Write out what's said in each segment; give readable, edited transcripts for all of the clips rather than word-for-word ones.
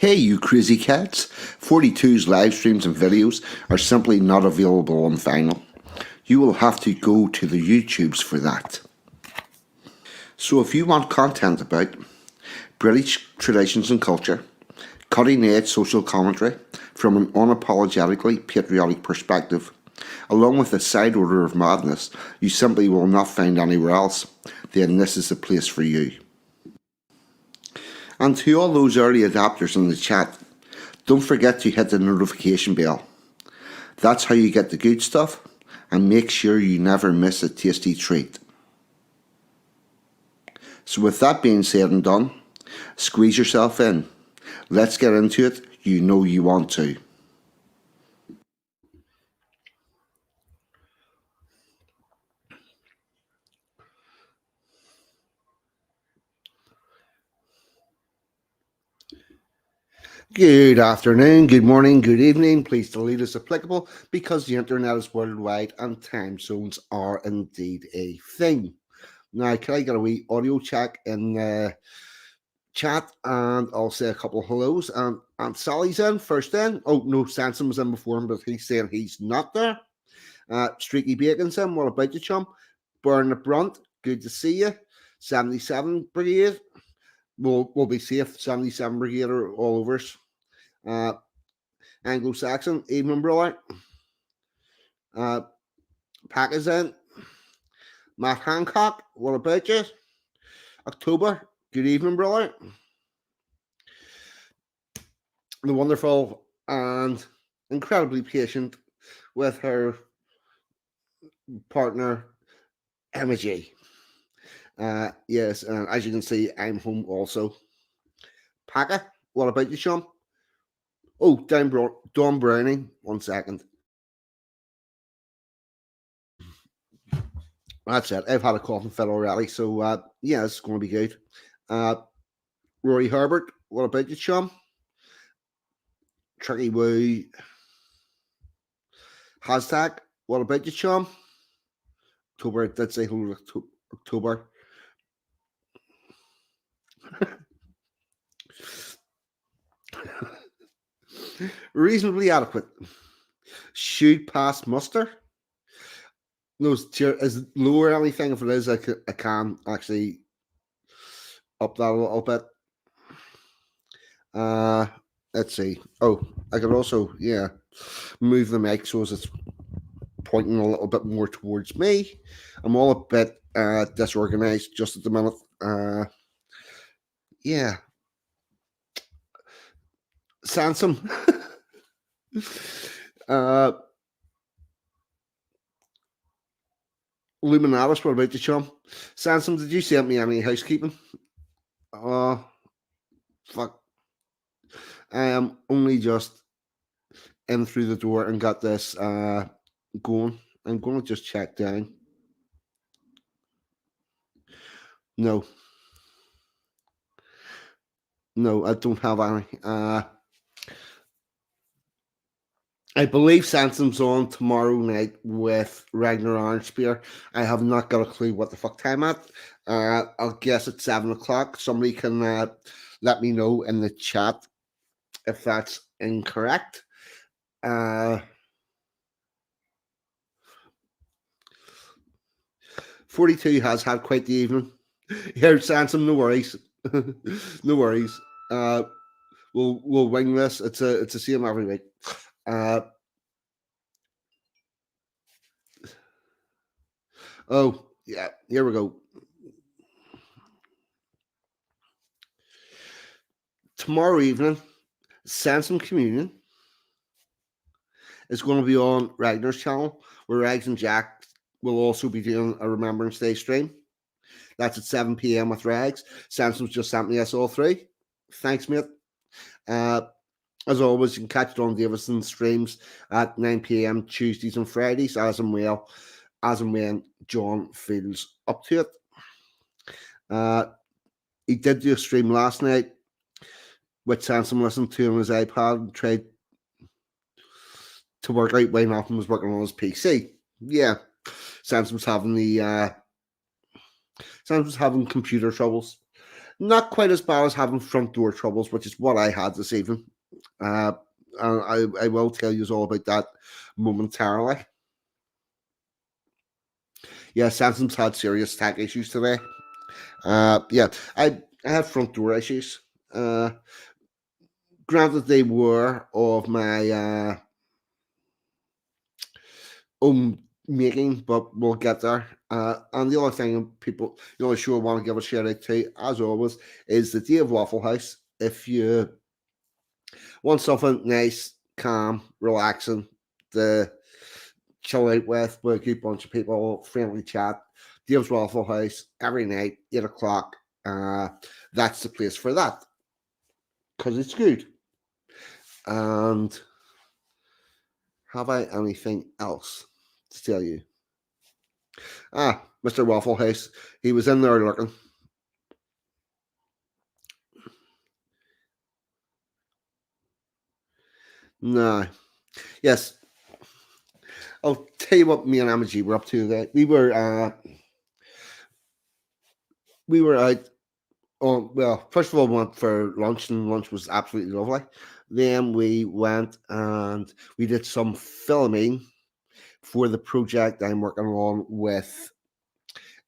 Hey, you crazy cats! 42's live streams and videos are simply not available on vinyl. You will have to go to the YouTubes for that. So if you want content about British traditions and culture, cutting edge social commentary from an unapologetically patriotic perspective, along with a side order of madness you simply will not find anywhere else, then this is the place for you. And to all those early adapters in the chat, don't forget to hit the notification bell. That's how you get the good stuff and make sure you never miss a tasty treat. So with that being said and done, squeeze yourself in. Let's get into it. You know you want to. Good afternoon, good morning, good evening. Please delete as applicable because the internet is worldwide and time zones are indeed a thing. Now, can I get a wee audio check in the chat? And I'll say a couple of hellos. And Sally's in first in. Oh, no, Sanson was in before him, but he's saying he's not there. Streaky Bacon's in. What about you, chum? Burn the Brunt, good to see you. 77 Brigade. We'll be safe. 77 Brigade are all over us. Anglo-Saxon, evening, brother. Pack is in. Matt Hancock, what about you? October, good evening, brother. The wonderful and incredibly patient with her partner, Emma G. Yes, and as you can see, I'm home also. Packer, what about you, Sean? Oh, Don Browning, 1 second. That's it. I've had a cough and fit already, so yeah, it's going to be good. Rory Herbert, what about you, Sean? Tricky Woo. Hashtag, what about you, Sean? October, did say hello October. Reasonably adequate. Should pass muster. No, is lower anything. If it is, I can actually up that a little bit. Let's see. Oh, I could also, yeah, move the mic so as it's pointing a little bit more towards me. I'm all a bit disorganized just at the minute. Yeah. Sansom. Luminatus, what about you, chum? Sansom, did you send me any housekeeping? Fuck. I am only just in through the door and got this going. I'm going to just check down. No. No, I don't have any. I believe Sansom's on tomorrow night with Ragnar Orangespear. I have not got a clue what the fuck time at. I'll guess it's 7 o'clock. Somebody can let me know in the chat if that's incorrect. 42 has had quite the evening. Here, Sansom, no worries. No worries. We'll wing this. It's the same every week. Oh, yeah, here we go. Tomorrow evening, Sansom Communion is going to be on Ragnar's channel, where Rags and Jack will also be doing a Remembrance Day stream. That's at 7 p.m. with Rags. Sansom's just sent me us all three. Thanks, mate. As always, you can catch Don Davison streams at 9 p.m. Tuesdays and Fridays, as and when John feels up to it. He did do a stream last night, which Sansom listened to on his iPad and tried to work out why nothing was working on his PC. Yeah, Sansom's having computer troubles. Not quite as bad as having front door troubles, which is what I had this evening. Uh, I will tell you all about that momentarily. Yeah, Samsung's had serious tech issues today. Yeah, I have front door issues. Uh, Granted, they were of my own making, but we'll get there. And the other thing people, sure want to give a shout out to, as always, is the Dave Waffle House. If you want something nice, calm, relaxing, to chill out with a good bunch of people, friendly chat, Dave's Waffle House every night, 8 o'clock. That's the place for that because it's good. And have I anything else to tell you? Mr. Waffle House. He was in there looking. No. Yes. I'll tell you what me and Amaji were up to today. We were out on, well, first of all we went for lunch, and lunch was absolutely lovely. Then we went and we did some filming for the project I'm working on with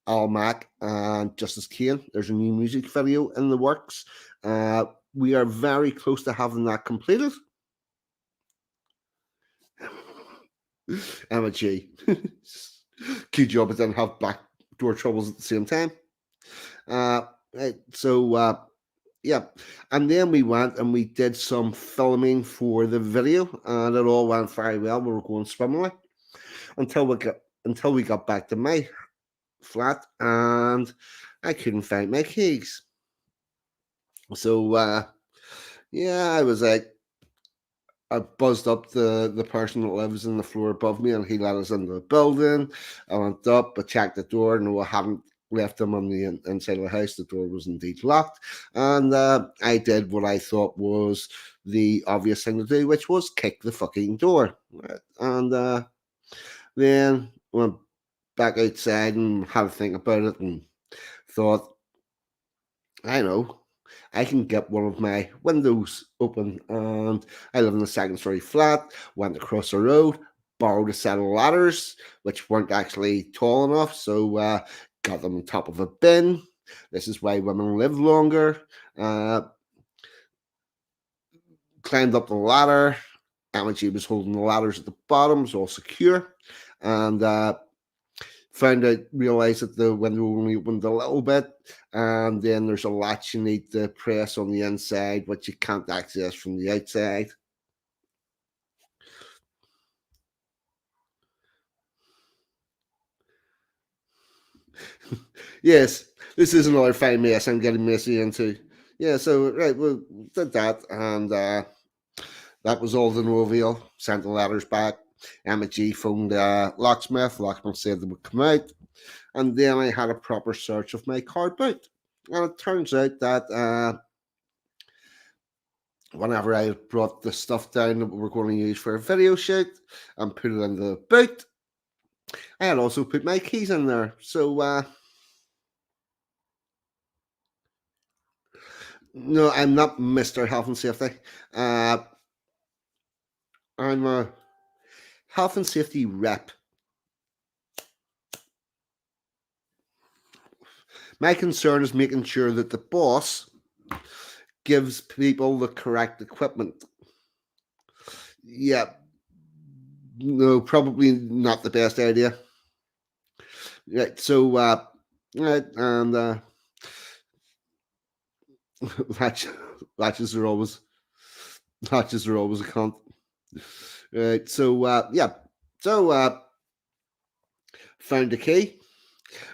Al Mac and Justice Kane. There's a new music video in the works. We are very close to having that completed. Emma G. Good job, it didn't have backdoor troubles at the same time. Yeah. And then we went and we did some filming for the video, and it all went very well. We were going swimmingly until we got back to my flat, and I couldn't find my keys. So yeah, I was like, I buzzed up the person that lives in the floor above me, and he let us into the building. I went up, I checked the door. No, I haven't left them on the inside of the house. The door was indeed locked, and I did what I thought was the obvious thing to do, which was kick the fucking door. Right? And then went back outside and had a think about it, and thought, I know, I can get one of my windows open. And I live in a second story flat, went across the road, borrowed a set of ladders, which weren't actually tall enough. So got them on top of a bin. This is why women live longer. Climbed up the ladder. Amaji was holding the ladders at the bottom, was all secure. And realized that the window only opened a little bit, and then there's a latch you need to press on the inside, which you can't access from the outside. Yes, this is another fine mess I'm getting messy into. Yeah, so right, we did that, and that was all the reveal. Sent the ladders back. Emma G phoned locksmith. Locksmith said they would come out, and then I had a proper search of my car boot. And it turns out that whenever I brought the stuff down that we were going to use for a video shoot and put it in the boot, I had also put my keys in there. So, no, I'm not Mr. Health and Safety. Uh, I'm a health and safety rep. My concern is making sure that the boss gives people the correct equipment. Yeah, no, probably not the best idea. Right, so, right, and latch, latches are always latches are always a cunt. Right, so yeah, so found the key,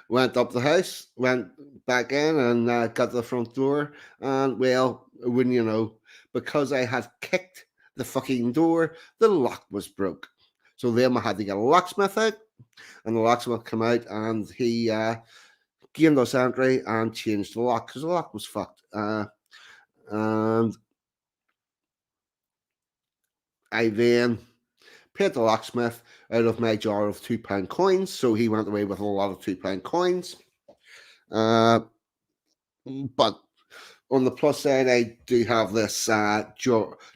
went up the house, went back in, and got to the front door. And well, wouldn't you know, because I had kicked the fucking door, the lock was broke. So then I had to get a locksmith out, and the locksmith came out, and he gained us entry and changed the lock because the lock was fucked. And I then paid the locksmith out of my jar of £2 coins, so he went away with a lot of £2 coins. But on the plus side, I do have this jar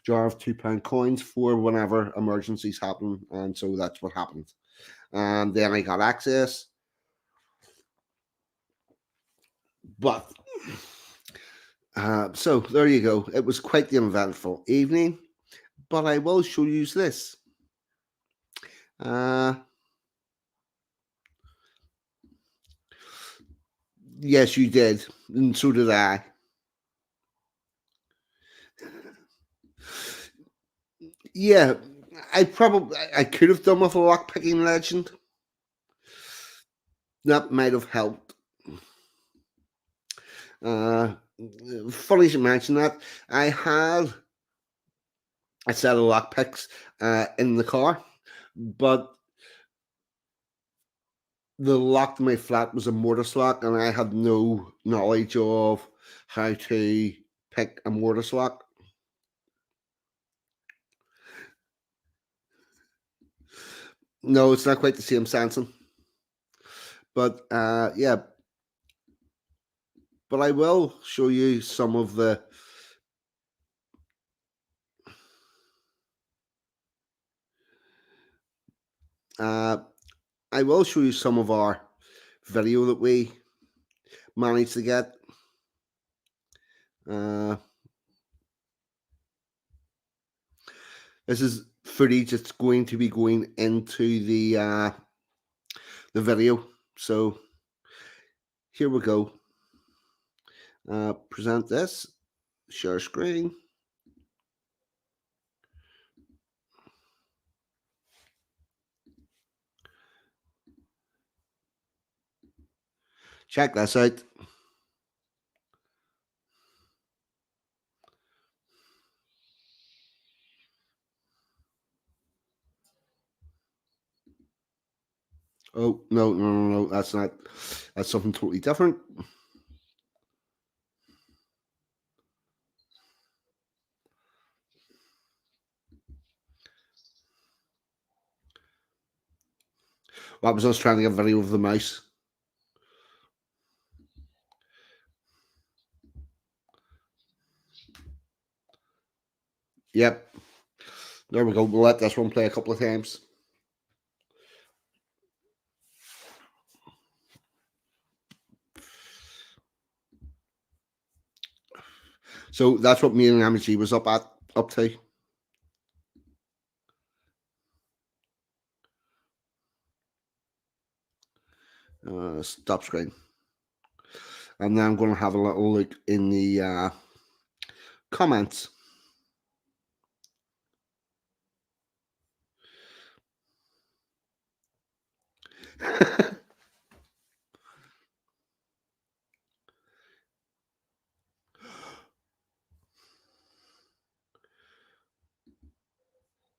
of £2 coins for whenever emergencies happen, and so that's what happened. And then I got access, but so there you go. It was quite the eventful evening, but I will show you this. Yes, you did, and so did I. Yeah, I could have done with a lockpicking legend. That might have helped. Funny to mention that. I had a set of lockpicks in the car, but the lock to my flat was a mortise lock, and I had no knowledge of how to pick a mortise lock. No, it's not quite the same, Sanson. But yeah, but I will show you some of the. I will show you some of our video that we managed to get. This is footage that's going to be going into the video. So here we go. Present this. Share screen. Check this out. Oh, no. That's not. That's something totally different. Well, I was just trying to get a video of the mouse. Yep. There we go. We'll let this one play a couple of times. So that's what me and MG was up to. Stop screen. And then I'm going to have a little look in the comments.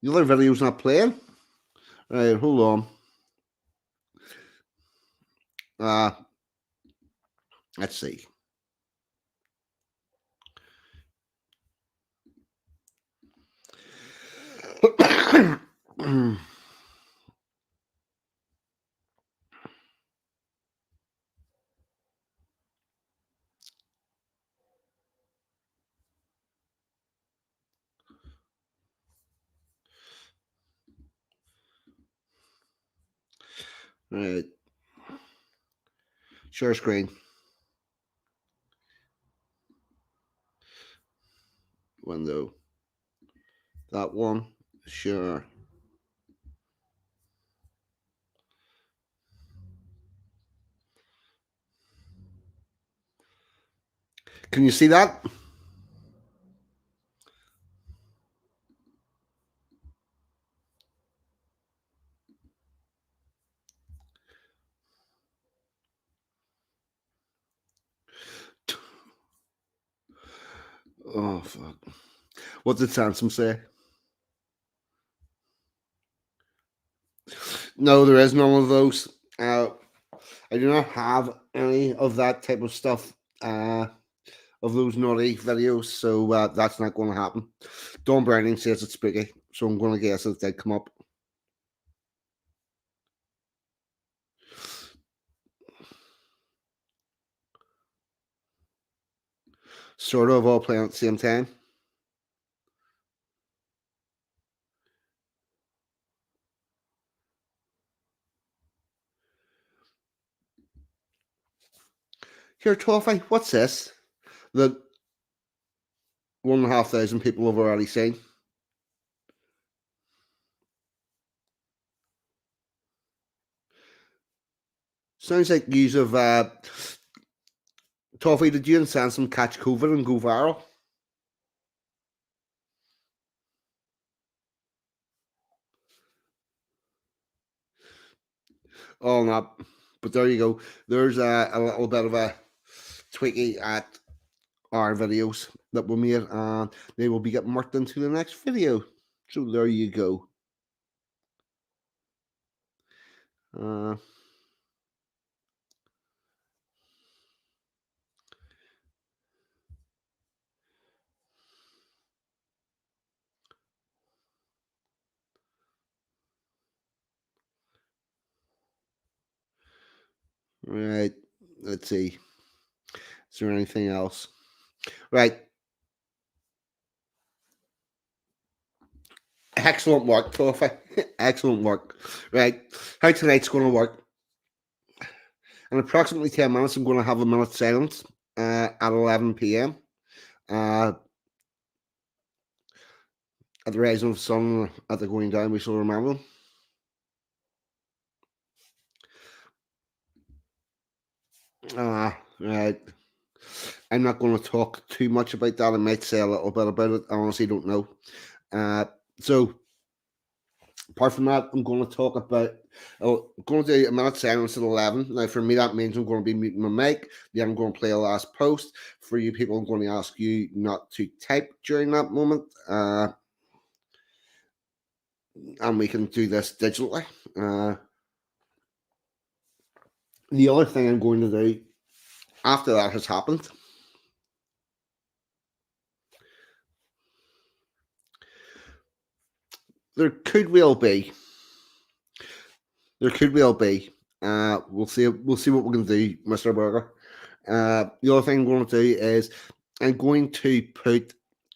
The other video's not playing. Right, hold on. Let's see. Right. Share screen. Window. That one. Sure. Can you see that? Oh, fuck. What did Sansom say? No, there is none of those. I do not have any of that type of stuff, of those naughty videos, so that's not going to happen. Don Browning says it's spooky, so I'm going to guess that they come up. sort of all playing at the same time. Here, Toffee, what's this? That 1,500 people have already seen. Sounds like you have Toffee. Did you and Sansom catch COVID and go viral? Oh, no. But there you go. There's a little bit of a tweaky at our videos that we made, and they will be getting worked into the next video. So there you go. Uh, right. Let's see. Is there anything else? Right. Excellent work, Toffee. Excellent work. Right. How tonight's going to work? In approximately 10 minutes, I'm going to have a minute silence at 11 p.m. Uh, at the rising of the sun, at the going down, we shall remember. Right. I'm not going to talk too much about that. I might say a little bit about it. I honestly don't know. Uh, so, apart from that, I'm going to talk about. I'm going to do a minute silence at 11. Now, for me, that means I'm going to be muting my mic. Then I'm going to play a last post. For you people, I'm going to ask you not to type during that moment. And we can do this digitally. The other thing I'm going to do after that has happened, there could well be. There could well be. We'll see. We'll see what we can do, Mister Burger. The other thing I'm going to do is I'm going to put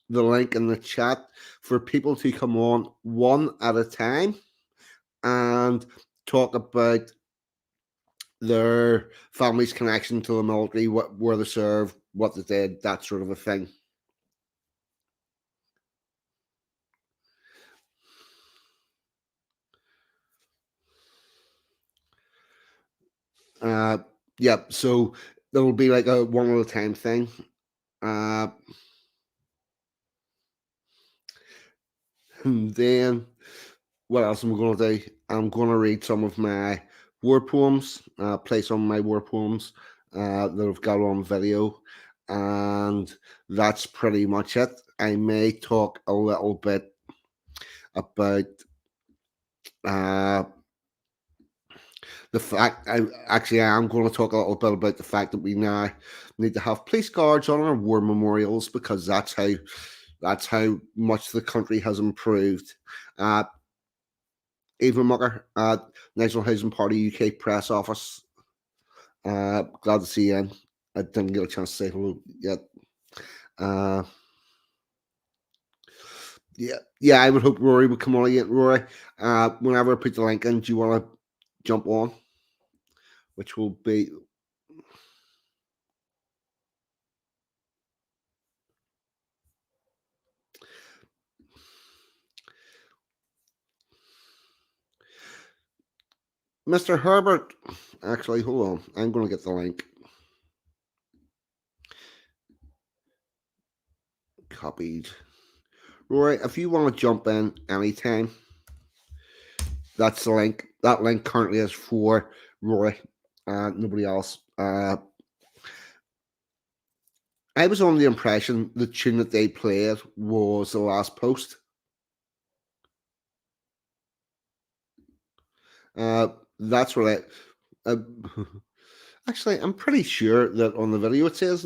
the link in the chat for people to come on one at a time and talk about their family's connection to the military, where they served, what they did, that sort of a thing. Uh, yeah, so there will be like a one at a time thing. Uh, then what else am I going to do? I'm going to read some of my war poems, play some of my war poems that I've got on video, and that's pretty much it. I may talk a little bit about uh, the fact. I am going to talk a little bit about the fact that we now need to have police guards on our war memorials because that's how much the country has improved. Uh, Eva Mucker at National Housing Party UK press office. Glad to see you. I didn't get a chance to say hello yet. Uh, yeah. I would hope Rory would come on again. Rory, whenever I put the link in, do you want to jump on? Which will be Mr. Herbert. Actually, hold on. I'm going to get the link. Copied. Rory, if you want to jump in anytime, that's the link. That link currently is for Rory, nobody else. I was under the impression the tune that they played was the last post. Uh, that's what I. Actually, I'm pretty sure that on the video it says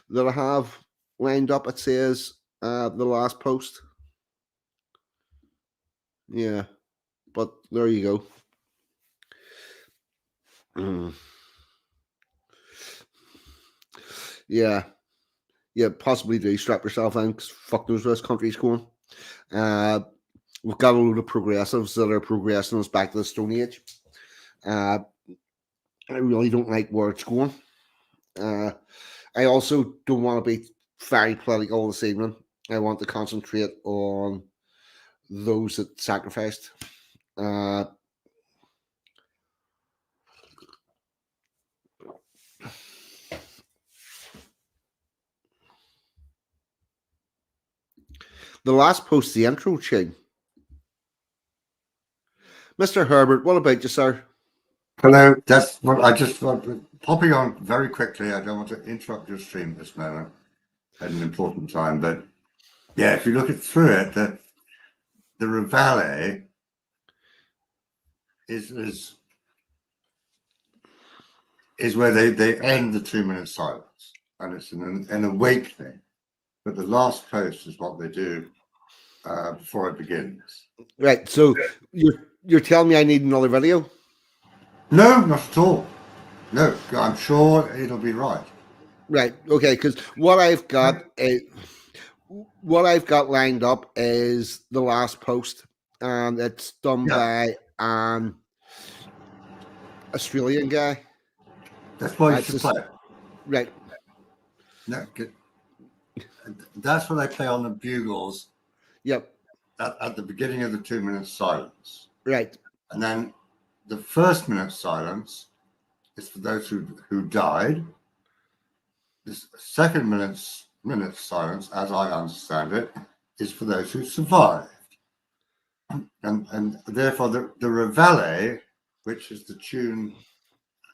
that I have lined up. It says the last post. Yeah, but there you go. Mm. Yeah, Yeah, possibly do strap yourself in, 'cause fuck knows where this country's going. Uh, we've got a load of progressives that are progressing us back to the Stone Age. Uh, I really don't like where it's going. I also don't want to be very political this evening. I want to concentrate on those that sacrificed. Uh, the last post, the intro tune. Mr. Herbert, what about you, sir? Hello, that's what I just want popping on very quickly. I don't want to interrupt your stream at this moment at an important time, but yeah, if you look through it, the Reveille is where they end the 2 minute silence, and it's an awakening. But the last post is what they do before it begins. Right, so you're telling me I need another video? No, not at all. No, I'm sure it'll be right. Right, okay, because what I've got lined up is the last post, and it's done Yeah, by an Australian guy. that's why you It's should just play it. right. No, that's what they play on the bugles Yep. at the beginning of the 2 minute silence. Right. And then the first minute silence is for those who died. This second minute silence, as I understand it, is for those who survived. And therefore the Reveille, which is the tune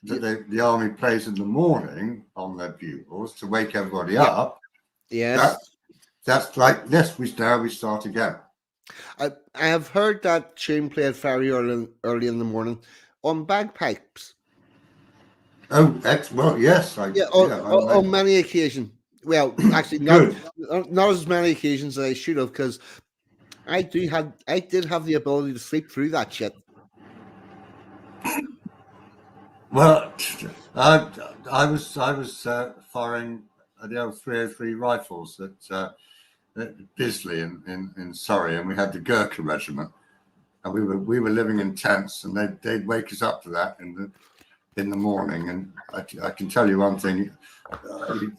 that the army plays in the morning on their bugles to wake everybody Yep. up. Yes. That's like yes, we start again. I have heard that tune played very early in the morning on bagpipes. Oh, well, yes, Yeah, on many occasions. Well, actually, good. not as many occasions as I should have, because I did have the ability to sleep through that shit. Well, I was firing the old 303 rifles at Bisley in Surrey, and we had the Gurkha regiment, and we were living in tents, and they'd wake us up to that in the morning. And I can tell you one thing: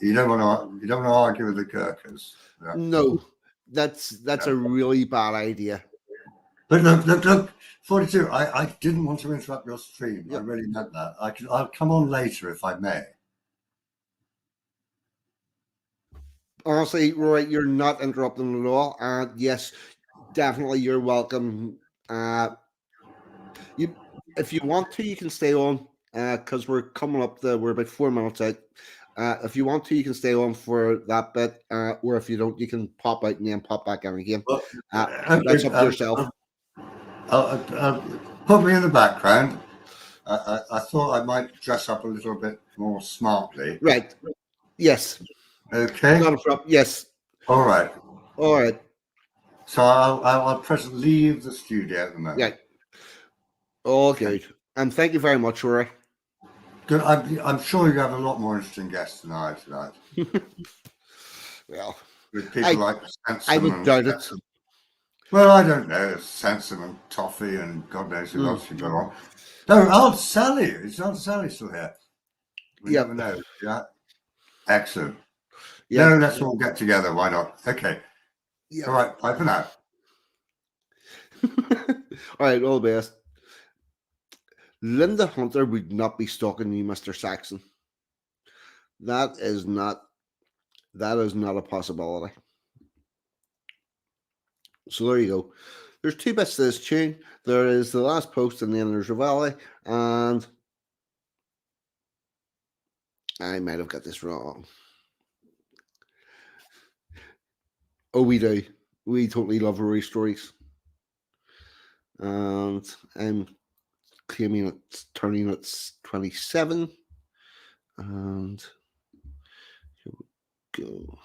you don't want to argue with the Gurkhas. No, that's a really bad idea. But look, 42. I didn't want to interrupt your stream. Yep. I really meant that. I'll come on later if I may. Honestly, Roy, you're not interrupting at all. And yes, definitely, you're welcome. If you want to, you can stay on, because we're coming up. We're about 4 minutes out. If you want to, you can stay on for that bit, or if you don't, you can pop out and then pop back in again. Well, That's up to yourself. Put me in the background. I thought I might dress up a little bit more smartly. Right. Yes. Okay. Not a problem. Yes. All right. All right. So I'll press leave the studio at the moment. Right. All good. And thank you very much, Rory. Good. I'm sure you have a lot more interesting guests than I tonight. Well, With people like I would doubt it. Well, I don't know. Sansom and Toffee and God knows who else you go on. No, Aunt Sally. Is Aunt Sally still here? We never know. Yeah. Excellent. Yep. No, let's all get together. Why not? Okay. Yep. All right. Bye for now. All right. All the best. Linda Hunter would not be stalking you, Mr. Saxon. That is not a possibility. So there you go. There's two bits to this tune. There is the last post and then there's Reveille. And I might have got this wrong. Oh, we do. We totally love Rory stories. And I'm claiming it's turning it's 27. And here we go.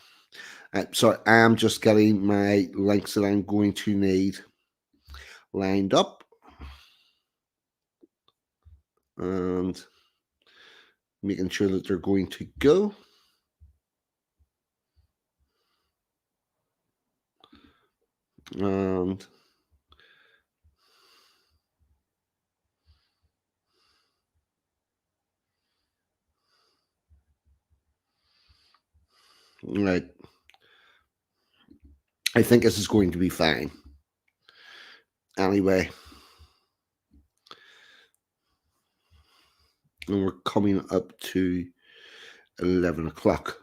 Sorry, I am just getting my links that I'm going to need lined up. And making sure that they're going to go. And right, I think this is going to be fine. Anyway, and we're coming up to 11 o'clock.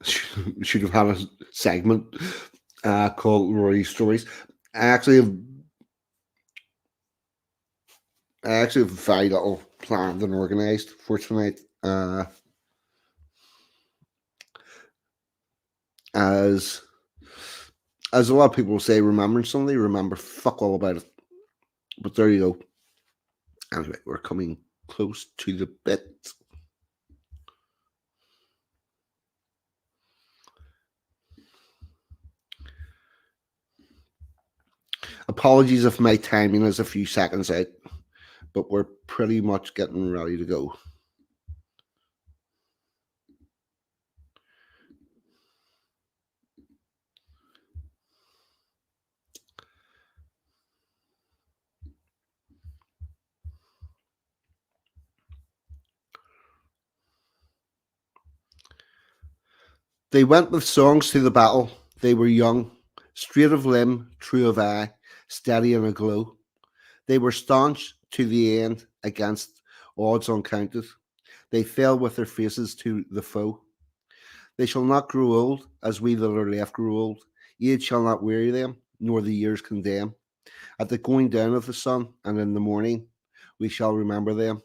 Should have had a segment called Rory's Stories. I actually have, very little planned and organised for tonight. As a lot of people say, remembering something, remember fuck all about it. But there you go. Anyway, we're coming close to the bit. Apologies if my timing is a few seconds out, but we're pretty much getting ready to go. They went with songs to the battle. They were young, straight of limb, true of eye, steady and aglow. They were staunch to the end against odds uncounted. They fell with their faces to the foe. They shall not grow old, as we that are left grow old. Age shall not weary them, nor the years condemn. At the going down of the sun, and in the morning, we shall remember them.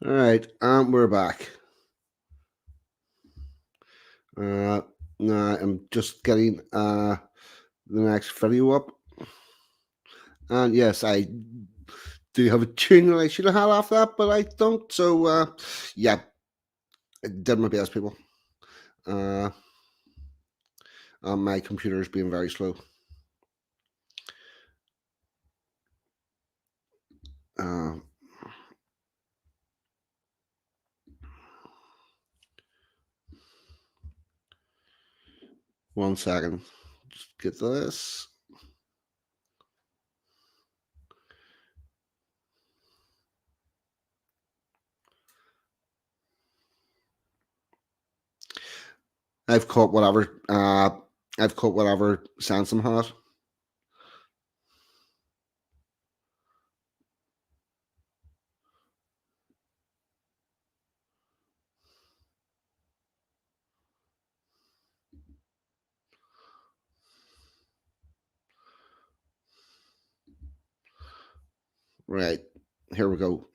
All right, and we're back. Now I'm just getting the next video up. And yes, I do have a tune that I should have had off that, but I don't. So yeah, I did my best, people. My computer is being very slow. 1 second. Just get this. I've caught whatever. I've caught whatever Sansom had. Right, here we go.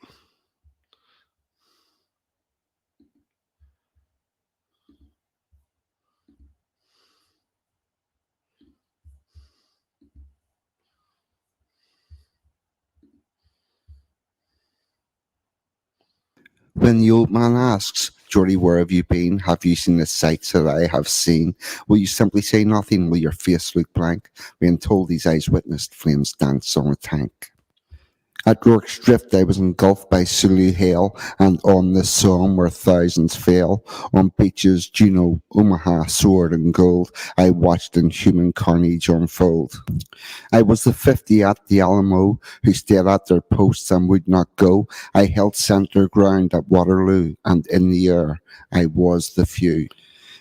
When the old man asks, Geordie, where have you been? Have you seen the sights that I have seen? Will you simply say nothing? Will your face look blank? Being told his eyes witnessed flames dance on a tank. At Rorke's Drift I was engulfed by Sulu hail, and on the Somme where thousands fell. On beaches, Juno, Omaha, sword and gold, I watched inhuman carnage unfold. I was the 50 at the Alamo, who stayed at their posts and would not go. I held centre ground at Waterloo, and in the air I was the few.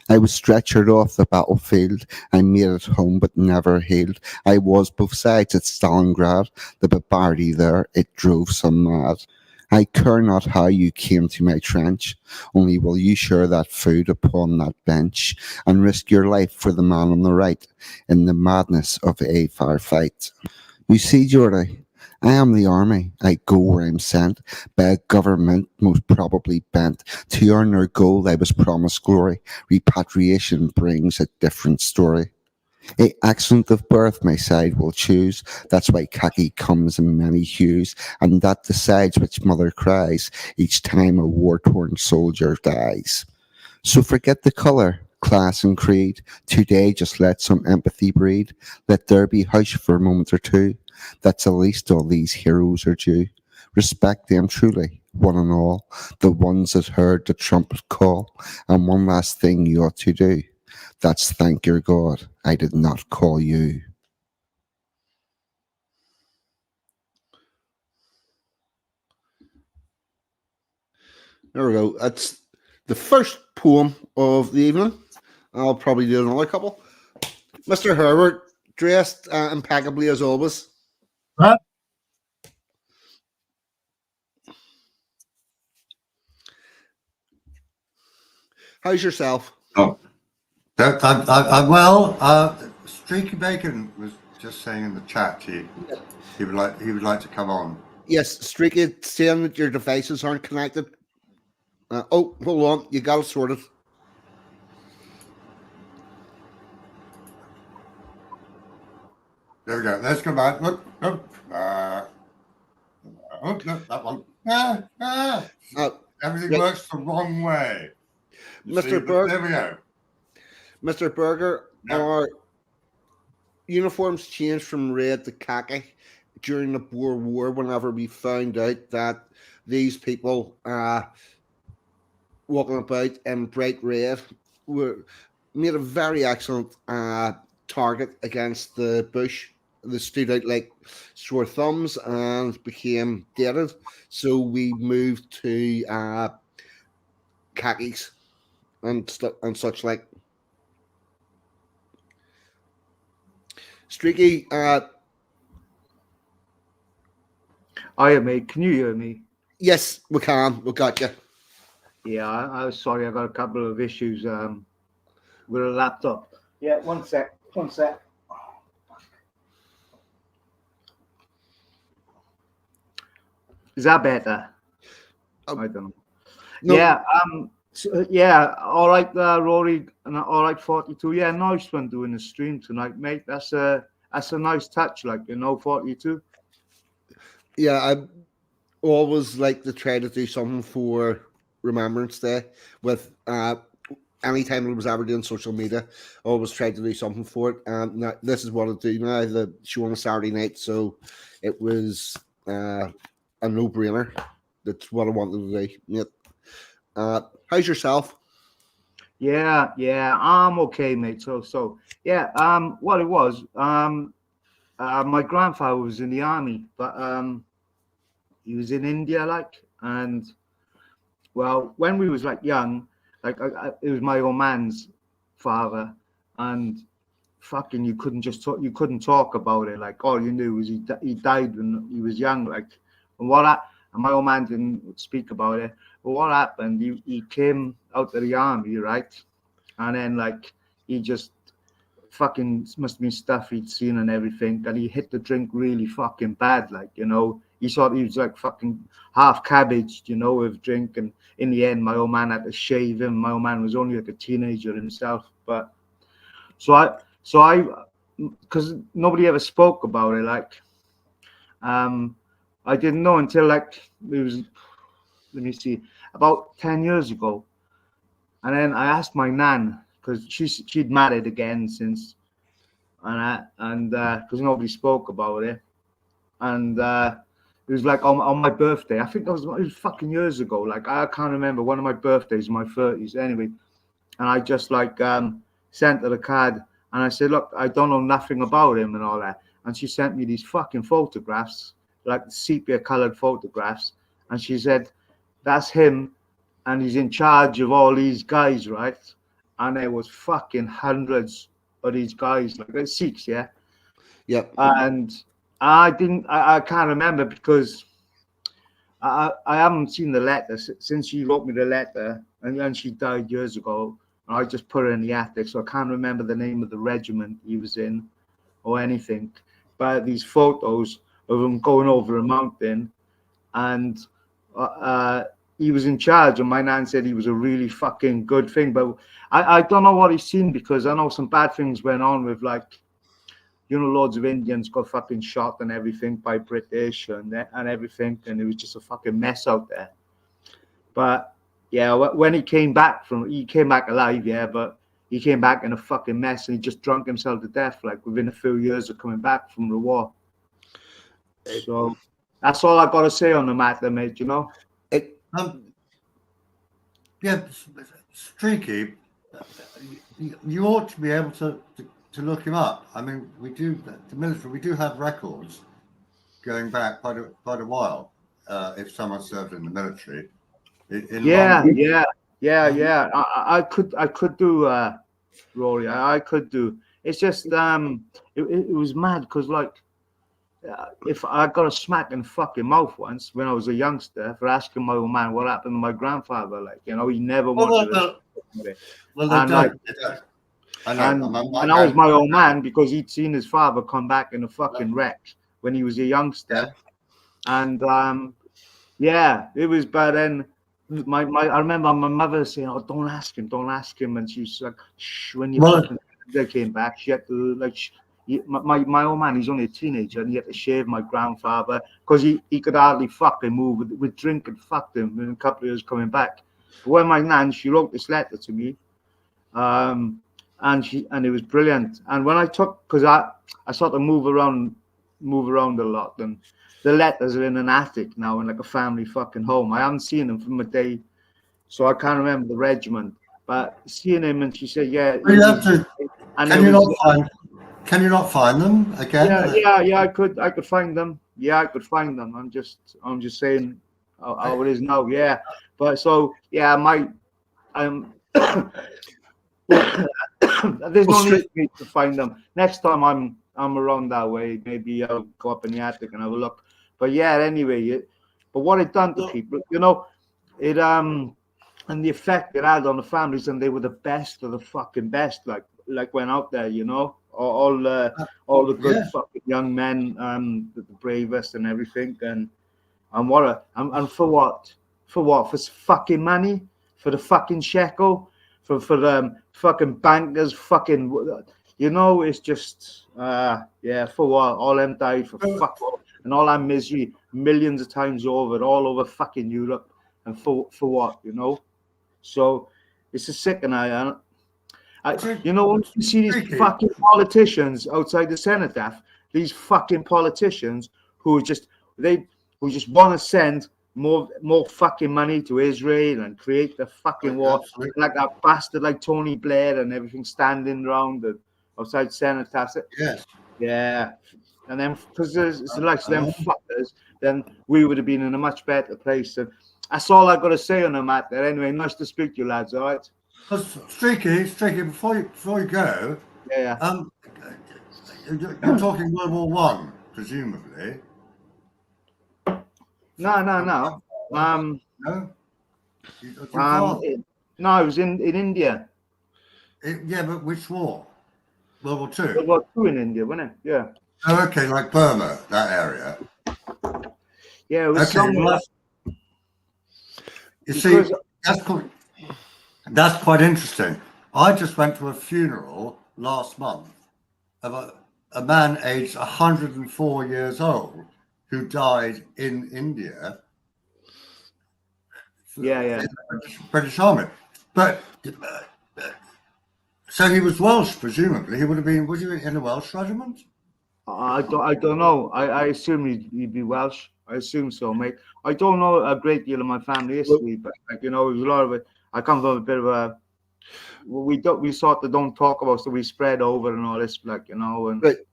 I was stretchered off the battlefield. I made it home but never healed. I was both sides at Stalingrad. The barbarity there, it drove some mad. I care not how you came to my trench, only will you share that food upon that bench, and risk your life for the man on the right, in the madness of a fire fight. You see, Geordie, I am the army. I go where I'm sent by a government most probably bent to earn their goal. I was promised glory. Repatriation brings a different story. A accent of birth my side will choose. That's why khaki comes in many hues, and that decides which mother cries each time a war-torn soldier dies. So forget the colour, class, and creed. Today, just let some empathy breed. Let there be hush for a moment or two. That's the least all these heroes are due. Respect them truly, one and all, the ones that heard the trumpet call. And one last thing you ought to do. That's thank your God I did not call you. There we go. That's the first poem of the evening. I'll probably do another couple. Mr. Herbert, dressed impeccably as always. Huh? How's yourself? Oh, I'm well. Streaky Bacon was just saying in the chat he would like to come on. Yes, Streaky, saying that your devices aren't connected. Oh, hold on. You got it sorted. There we go. Let's go back. Look. Oh, no, that one. Everything Right. works the wrong way. Mr. Berg, there we go. Mr. Berger, Yeah. our uniforms changed from red to khaki during the Boer War whenever we found out that these people walking about in bright red were made a very excellent target against the bush. They stood out like sore thumbs and became dated. So we moved to khakis and such like. Streaky, Hiya, mate. Can you hear me? yes, we can. We got you. Yeah, I was sorry. I got a couple of issues with a laptop. Yeah, one sec. One sec. Is that better? I don't know. No, Yeah. Yeah. All right, Rory, and all right, 42. Yeah, nice one doing the stream tonight, mate. That's a nice touch, 42. yeah, I always like to try to do something for Remembrance Day with anytime I was ever doing social media, I always tried to do something for it. And now, this is what I do now, the show on a Saturday night. So it was a no brainer. That's what I wanted to do. Yeah. How's yourself? Yeah, I'm okay, mate. So yeah. What it was. My grandfather was in the army, but he was in India, and well, when we was young, it was my old man's father, and fucking you couldn't talk about it. Like all you knew was he died when he was young. And and my old man didn't speak about it. But what happened? He came out of the army, right? And then he just fucking must have been stuff he'd seen and everything, and he hit the drink really fucking bad. He thought he was fucking half cabbaged, with drink, and in the end, my old man had to shave him. My old man was only a teenager himself, but so I, because nobody ever spoke about it. I didn't know until it was, let me see, about 10 years ago, and then I asked my nan because she'd married again since. And because nobody spoke about it, and it was on my birthday. I think it was fucking years ago. I can't remember, one of my birthdays in my 30s. Anyway, and I just sent her a card, and I said, look, I don't know nothing about him and all that. And she sent me these fucking photographs, sepia colored photographs, and she said, that's him, and he's in charge of all these guys, right? and there was fucking hundreds of these guys, like Sikhs, yeah. Yep. And I can't remember because I haven't seen the letter since she wrote me the letter, and then she died years ago. I just put her in the attic, so I can't remember the name of the regiment he was in or anything. But these photos of him going over a mountain, and he was in charge, and my nan said he was a really fucking good thing. But I don't know what he's seen, because I know some bad things went on with, like, you know, loads of Indians got fucking shot and everything by British and everything, and it was just a fucking mess out there. But yeah, when he came back alive, yeah, but he came back in a fucking mess, and he just drunk himself to death, like within a few years of coming back from the war. So that's all I got to say on the matter, mate. You know. Yeah, Streaky, you ought to be able to look him up. I mean, we do, the military, we do have records going back quite a while. If someone served in the military, Yeah. I could do, Rory. I could do. It's just it was mad because, like, if I got a smack in the fucking mouth once when I was a youngster for asking my old man what happened to my grandfather. Like, you know, he never wanted to. Well, they don't. I know. And I was my old man because he'd seen his father come back in a fucking wreck when he was a youngster. Yeah. And yeah, it was bad. Then I remember my mother saying, "Oh, don't ask him," and she's like, "Shh." When they came back, she had to, like, my old man, he's only a teenager, and he had to shave my grandfather because he could hardly fucking move with drink, and fucked him in a couple of years coming back. But when my nan, she wrote this letter to me, and it was brilliant. And when because I sort of move around a lot, and the letters are in an attic now in like a family fucking home. I haven't seen them from a day, so I can't remember the regiment. But seeing him, and she said, "Yeah." You have to. Can you not find them again? Yeah. I could find them. Yeah, I could find them. I'm just saying how it is now. Yeah, but so yeah, there's no need for me to find them. Next time I'm around that way, maybe I'll go up in the attic and have a look. But yeah, anyway, but what it done to people, you know, it and the effect it had on the families, and they were the best of the fucking best. Like went out there, you know, all the good fucking young men, the bravest and everything, and for what? For fucking money? For the fucking shekel? For the fucking bankers? Fucking, you know, it's just for what? All them died for fuck all, and all that misery millions of times over, all over fucking Europe, and for what, you know? So it's a sickening. You know, when you see these fucking politicians outside the cenotaph, these fucking politicians who just want to send more fucking money to Israel and create the fucking war, like that bastard like Tony Blair and everything standing around outside cenotaphs. Yes. Yeah. And then because it's the likes of them fuckers, then we would have been in a much better place. And that's all I've got to say on the matter. Anyway, nice to speak to you, lads. All right. Streaky, before you go, yeah. You're talking World War One, presumably. No. No. No, I was in India. Yeah, but which war? World War Two. World War Two in India, wasn't it? Yeah. Oh, okay, like Burma, that area. Yeah, it was somewhere. You see, that's quite interesting. I just went to a funeral last month of a man aged 104 years old who died in India. Yeah. In the British Army. But so he was Welsh, presumably. He would have been. Was he in a Welsh regiment? I don't know. I assume he'd be Welsh. I assume so, mate. I don't know a great deal of my family history, but like, you know, there's a lot of it. I come from a bit of a. We sort of don't talk about, so we spread over and all this, like, you know. And but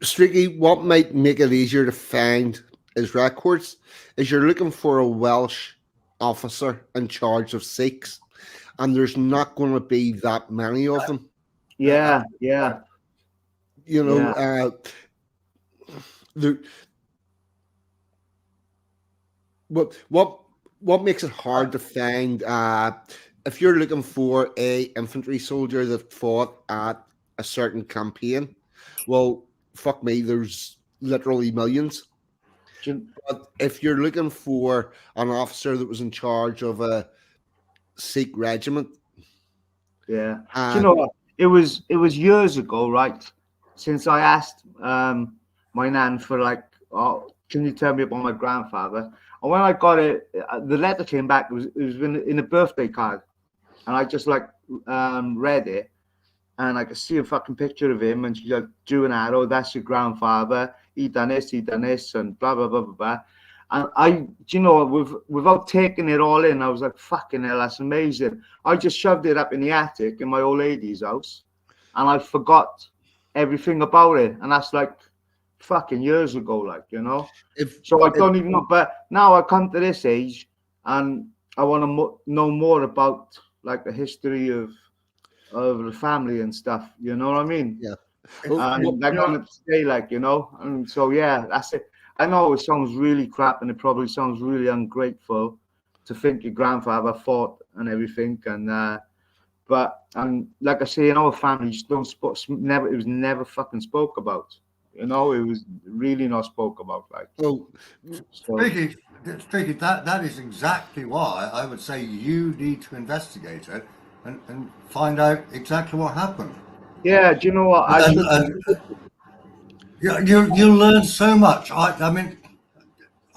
Streaky, what might make it easier to find his records is you're looking for a Welsh officer in charge of Sikhs, and there's not going to be that many of them. Yeah, yeah, You know, yeah. there. What makes it hard to find? If you're looking for a infantry soldier that fought at a certain campaign, well, fuck me, there's literally millions. Do But if you're looking for an officer that was in charge of a Sikh regiment, Yeah. Do you uh, know what? It was years ago, right? Since I asked my nan for like, oh, can you tell me about my grandfather? And when I got it, the letter came back. It was in a birthday card, and I just like read it, and I could see a fucking picture of him, and she like drew an arrow. That's your grandfather. He done this, and blah blah blah blah blah. And you know, without taking it all in, I was like, fucking hell, that's amazing. I just shoved it up in the attic in my old lady's house, and I forgot everything about it. And that's like fucking years ago, like, you know. if So I if don't even know. But now I come to this age, and I want to know more about like the history of the family and stuff. You know what I mean? yeah, It's, well, And like you know, on it stay, like, you know. And so yeah, that's it. I know it sounds really crap, and it probably sounds really ungrateful to think your grandfather fought and everything, but like I say, in our family, just don't never. It was never fucking spoke about. You know, it was really not spoke about. Like well, so. Streaky, that is exactly why I would say you need to investigate it and find out exactly what happened. Yeah, do you know what? I should. And you'll learn so much. I mean,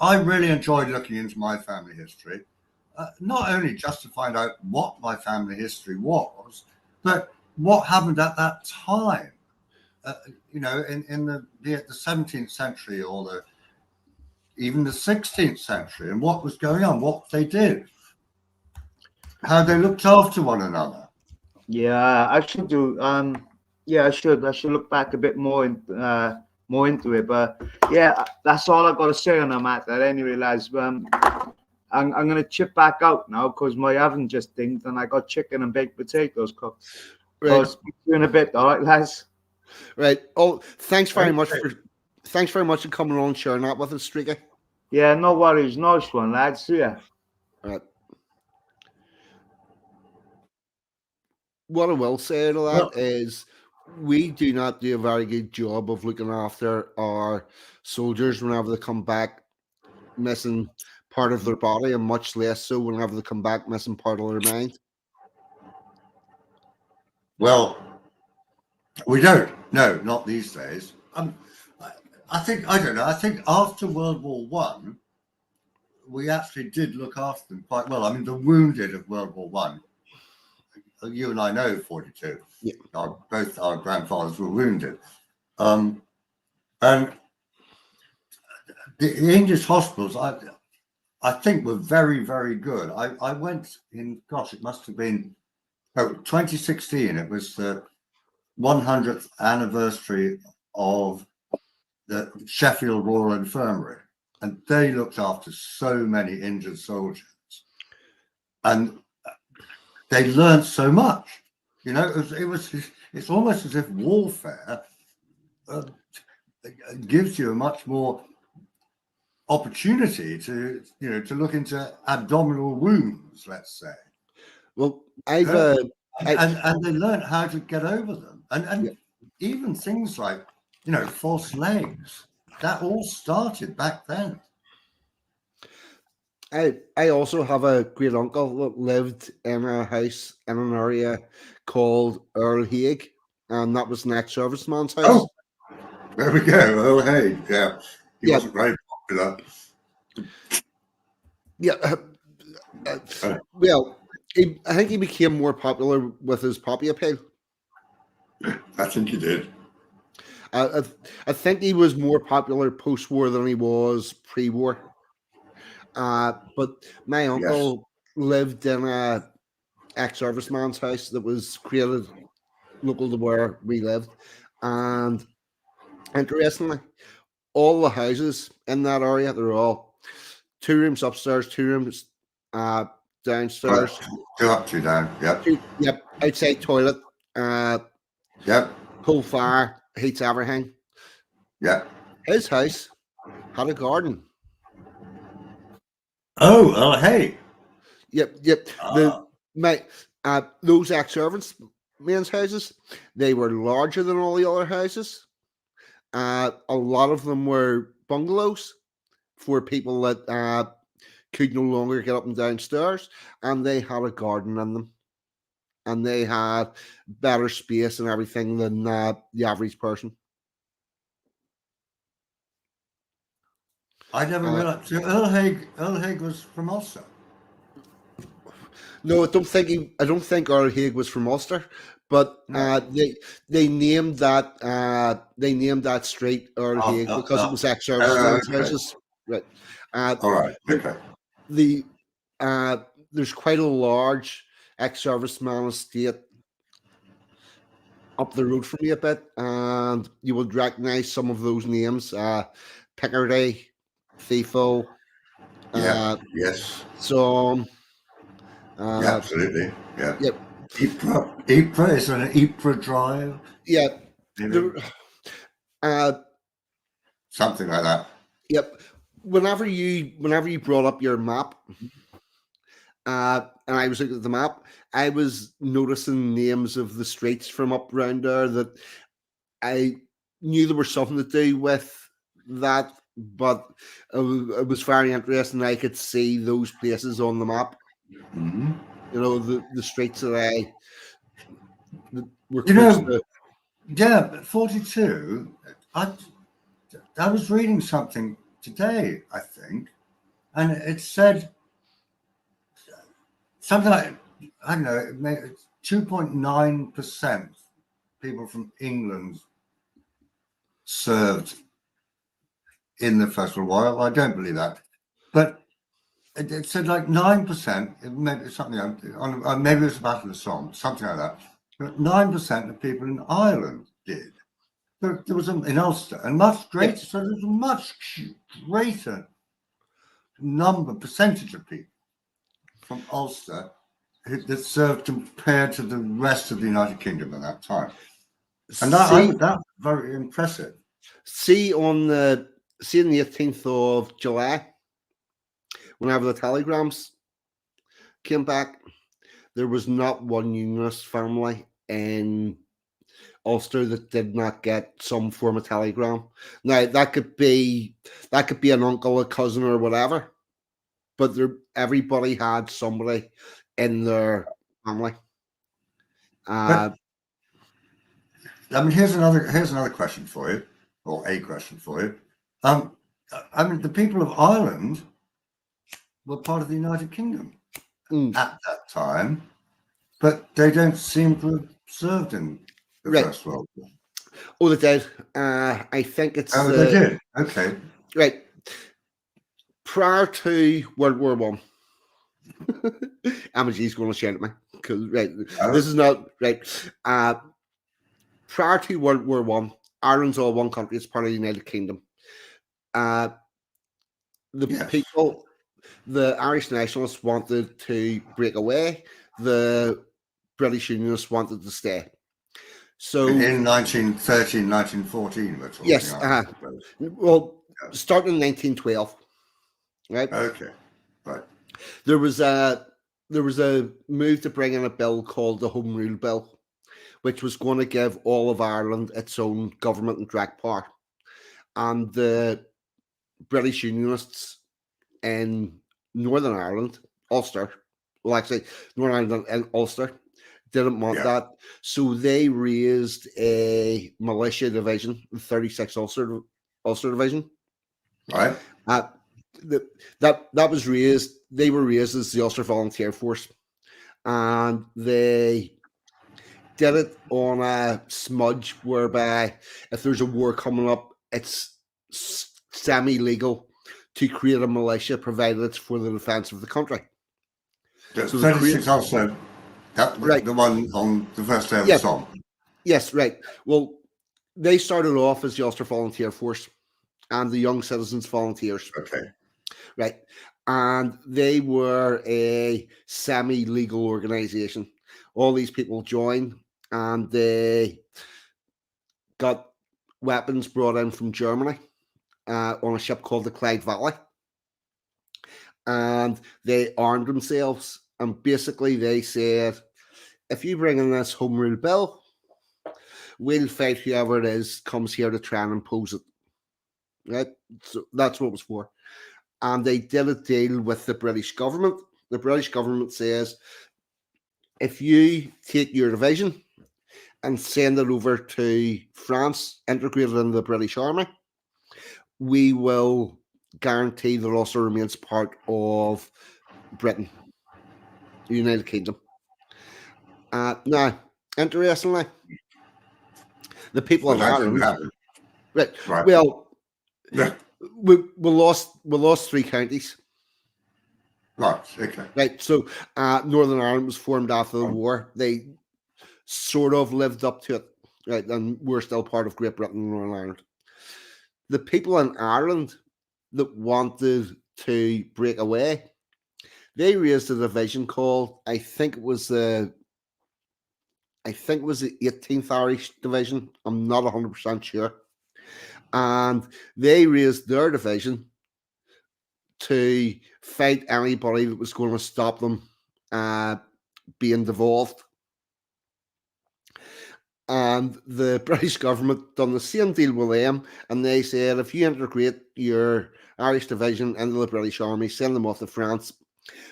I really enjoyed looking into my family history, not only just to find out what my family history was, but what happened at that time. Uh, you know, in the 17th century or even the 16th century, and what was going on, what they did, how they looked after one another. Yeah, I should do. Yeah, I should. I should look back a bit more into it. But yeah, that's all I got to say on that matter. Anyway, lads, I'm gonna chip back out now because my oven just dinged and I got chicken and baked potatoes cooked. So right, I'll speak to you in a bit. All right, lads. right. Oh, Okay. thanks very much for coming on and sharing that with us, Streaky. Yeah, no worries. Nice one, lads. See ya. Right. What I will say to that Well, is we do not do a very good job of looking after our soldiers whenever they come back missing part of their body, and much less so whenever they come back missing part of their mind. well, we don't. No, not these days. I think I don't know. I think after World War One, we actually did look after them quite well. I mean, the wounded of World War One. You and I know 42. Yeah. Both our grandfathers were wounded, and the English hospitals, I think, were very, very good. I went in. Gosh, it must have been 2016. It was the 100th anniversary of the Sheffield Royal Infirmary, and they looked after so many injured soldiers, and they learned so much. You know, it's almost as if warfare gives you a much more opportunity to to look into abdominal wounds, let's say. Well, Yeah. I, And they learn how to get over them, yeah, and even things like false legs, that all started back then. I also have a great uncle that lived in a house in an area called Earl Hague, and that was an ex-serviceman's house. Oh, there we go. Oh, hey, yeah, he Yeah, wasn't very popular. yeah. Well, I think he became more popular with his poppy appeal. I think he did. I think he was more popular post-war than he was pre-war. But my Yes. uncle lived in a ex-serviceman's house that was created local to where we lived, and interestingly, all the houses in that area, they're all 2 rooms upstairs, 2 rooms downstairs. Two up, two down. Yep. Yep, outside toilet, Yep. coal fire, heats everything. Yep. His house had a garden. Oh, well, hey. Yep. Those ex-servants' men's houses, they were larger than all the other houses. A lot of them were bungalows for people that could no longer get up and downstairs, and they had a garden in them, and they had better space and everything than the average person. I never realized. So Earl Haig was from Ulster. No, I don't think Earl Haig was from Ulster, but they named that street Earl Haig because it was ex-servicemen's houses. Right. All right. Okay. There's quite a large ex-serviceman estate up the road from me a bit, and you would recognise some of those names: Picardy, Thiefo. Yes. So. Yeah, absolutely. Yeah. Yep. Ypres is an Ypres drive. Yeah. Something like that. Yep. Whenever you brought up your map, and I was looking at the map, I was noticing names of the streets from up around there that I knew there was something to do with that, but it was very interesting. I could see those places on the map. Mm-hmm. You know, the streets that were close to. Yeah, 42. I was reading something today, I think, and it said something like, I don't know, 2.9% people from England served in the First World War. I don't believe that, but it said like 9%. Maybe something maybe it was the Battle of Somme, something like that. But 9% of people in Ireland did. There was in Ulster, and much greater. So there's a much greater percentage of people from Ulster that served compared to the rest of the United Kingdom at that time, and that's very impressive. See on the 18th of July, whenever the telegrams came back, there was not one Unionist family in Ulster that did not get some form of telegram. Now that could be an uncle, a cousin, or whatever, but everybody had somebody in their family. I mean, here's another question for you, or a question for you. I mean, the people of Ireland were part of the United Kingdom at that time, but they don't seem to have served in the First World War. Oh, they did. I think it's. Oh, they did. Okay. Right. Prior to World War One, Amagee's going to shout at me because this is not right. Prior to World War One, Ireland's all one country. It's part of the United Kingdom. People, the Irish nationalists wanted to break away. The British Unionists wanted to stay. So in 1913, 1914, we're talking. Yes. Well, starting in 1912. Right. Okay. Right. There was a move to bring in a bill called the Home Rule Bill, which was going to give all of Ireland its own government and direct power. And the British Unionists in Northern Ireland, Ulster, Northern Ireland and Ulster, didn't want that. So they raised a militia division, the 36th Ulster Division. Right. That was raised. They were raised as the Ulster Volunteer Force, and they did it on a smudge whereby if there's a war coming up, it's semi-legal to create a militia provided it's for the defence of the country. So 36 Ulster, the one on the first day of the Somme. Yes, right. Well, they started off as the Ulster Volunteer Force and the Young Citizens Volunteers. Okay. Right. and they were a semi-legal organization. All these people joined, and they got weapons brought in from Germany on a ship called the Clyde Valley, and they armed themselves. And basically, they said, "If you bring in this home rule bill, we'll fight whoever it is comes here to try and impose it." Right, so that's what it was for. And they did a deal with the British government. The British government says, if you take your division and send it over to France, integrated in the British Army, we will guarantee that it also remains part of Britain, the United Kingdom. Now, interestingly, the people But of that didn't Ireland, happen. right? Right. Well, Yeah. we lost 3 counties. Right. Okay. Right, so Northern Ireland was formed after the war. They sort of lived up to it, right? And we're still part of Great Britain and Northern Ireland. The people in Ireland that wanted to break away, they raised a division called, I think it was the 18th Irish Division. I'm not 100% sure. And they raised their division to fight anybody that was going to stop them being devolved. And the British government done the same deal with them, and they said, if you integrate your Irish division into the British Army, send them off to France,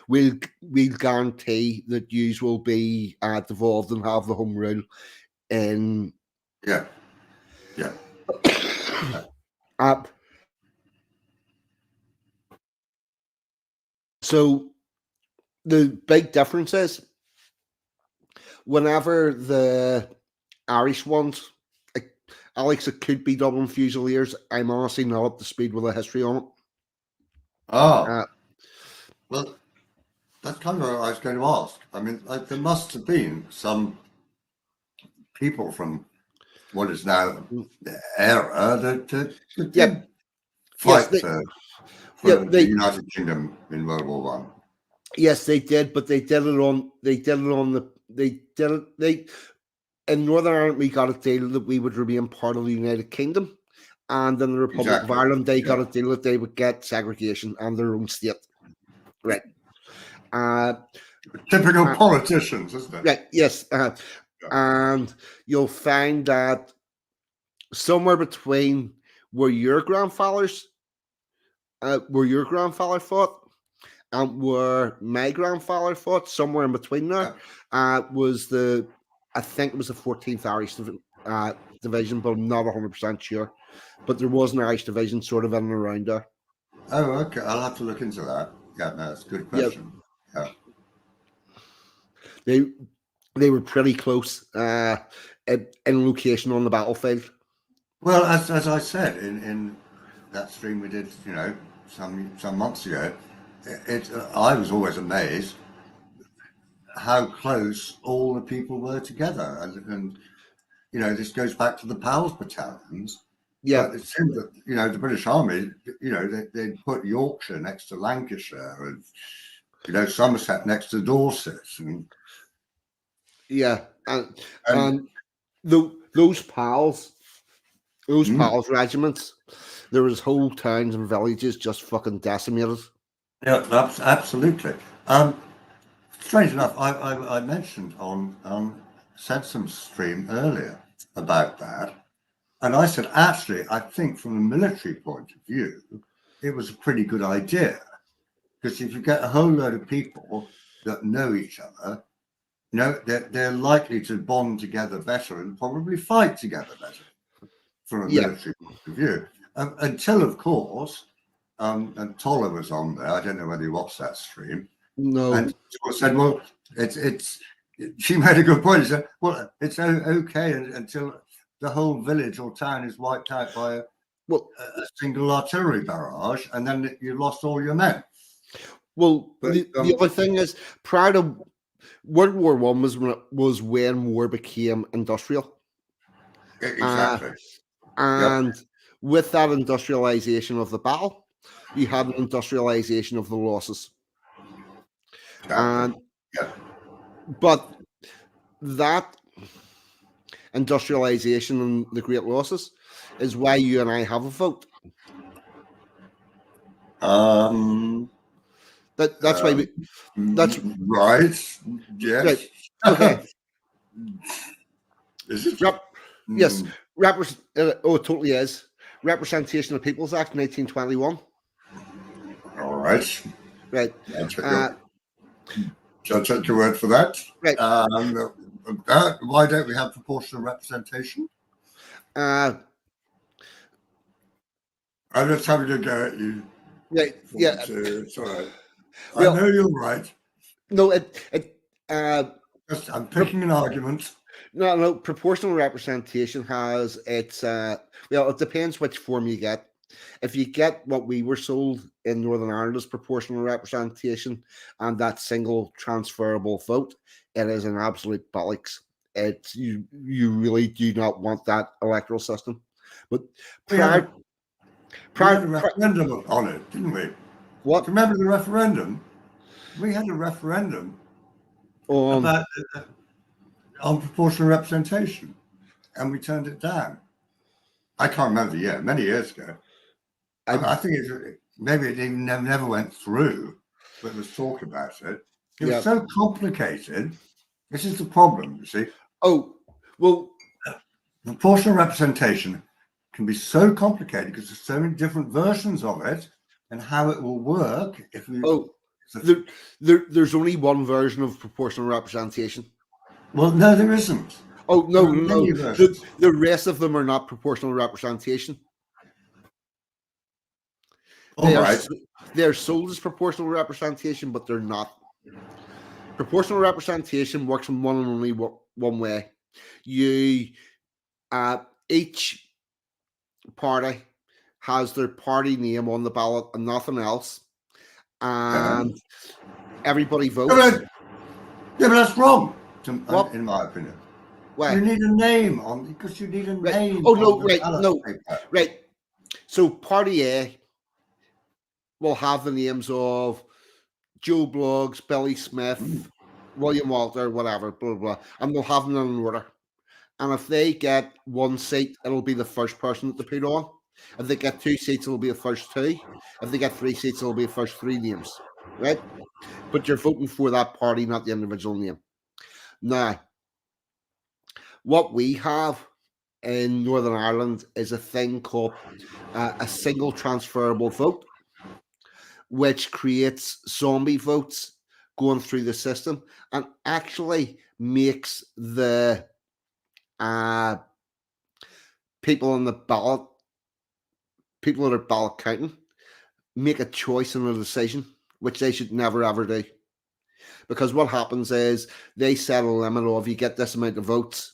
we'll guarantee that you will be devolved and have the home rule. In Yeah. So the big difference is, whenever the Irish ones, Alex, it could be Dublin Fusiliers. I'm honestly not up to speed with the history on it. Oh. Well, that's kind of what I was going to ask. I mean, there must have been some people from what is now the era that did fight for the United Kingdom in World War One. Yes, they did, but they did it on in Northern Ireland. We got a deal that we would remain part of the United Kingdom, and in the Republic of Ireland, they got a deal that they would get segregation and their own state. Right. Typical politicians, isn't it? Right. Yes. And you'll find that somewhere between where your grandfather fought and where my grandfather fought, somewhere in between there, was I think it was the 14th Irish division, but I'm not 100% sure. But there was an Irish division sort of in and around there. Oh, okay. I'll have to look into that. Yeah, no, that's a good question. Yeah. They were pretty close in location on the battlefield. Well, as I said in that stream we did, some months ago, I was always amazed how close all the people were together, and this goes back to the PALS battalions. Yeah, but it seemed that the British Army, they put Yorkshire next to Lancashire, and Somerset next to Dorset, and yeah, and those PALS regiments, there was whole towns and villages just fucking decimated. Yeah, absolutely. Strange enough, I mentioned on Sensem's stream earlier about that, and I said, actually, I think from a military point of view, it was a pretty good idea, because if you get a whole load of people that know each other, they're likely to bond together better and probably fight together better from a military point of view. Until, of course, and Toller was on there. I don't know whether you watched that stream. No. And Toller said, well, she made a good point. She said, well, it's okay until the whole village or town is wiped out by a single artillery barrage, and then you lost all your men. Well, the other thing is, prior to World War One was when war became industrial. Exactly. And with that industrialization of the battle, you had an industrialization of the losses. And Yeah. but that industrialization and the great losses is why you and I have a vote. That's why we, that's right. Yes. right. Okay. Is it? Yes. It totally is. Representation of Peoples Act 1921. All right. Right. Shall I take your word for that? Right. Why don't we have proportional representation? I'm just having a go at you. Right. Yeah. It's all right. Well, I know you're right. No, I'm picking an argument. No. Proportional representation has its. It depends which form you get. If you get what we were sold in Northern Ireland as proportional representation and that single transferable vote, it is an absolute bollocks. It's you really do not want that electoral system. But we had a referendum on it, didn't we? What? Do you remember the referendum? We had a referendum about on proportional representation, and we turned it down. I can't remember the year, many years ago. I think maybe it never went through, but there was talk about it. It was so complicated. This is the problem, you see. Oh, well, proportional representation can be so complicated because there's so many different versions of it and how it will work. If we there's only one version of proportional representation. Well, no, there isn't. Oh no. The rest of them are not proportional representation. They're sold as proportional representation, but they're not. Proportional representation works in one and only one way. Each party has their party name on the ballot and nothing else, and everybody votes. Yeah, but that's wrong, in my opinion. Why? You need a name on because you need a name. Oh no, right. So Party A will have the names of Joe Bloggs, Billy Smith, William Walter, whatever, blah, blah, blah, and they'll have them in order. And if they get one seat, it'll be the first person that they put on. If they get 2 seats, it'll be the first 2. If they get 3 seats, it'll be the first 3 names, right? But you're voting for that party, not the individual name. Now, what we have in Northern Ireland is a thing called a single transferable vote, which creates zombie votes going through the system and actually makes the people on the ballot, people that are ballot counting, make a choice and a decision, which they should never ever do. Because what happens is they set a limit of you get this amount of votes.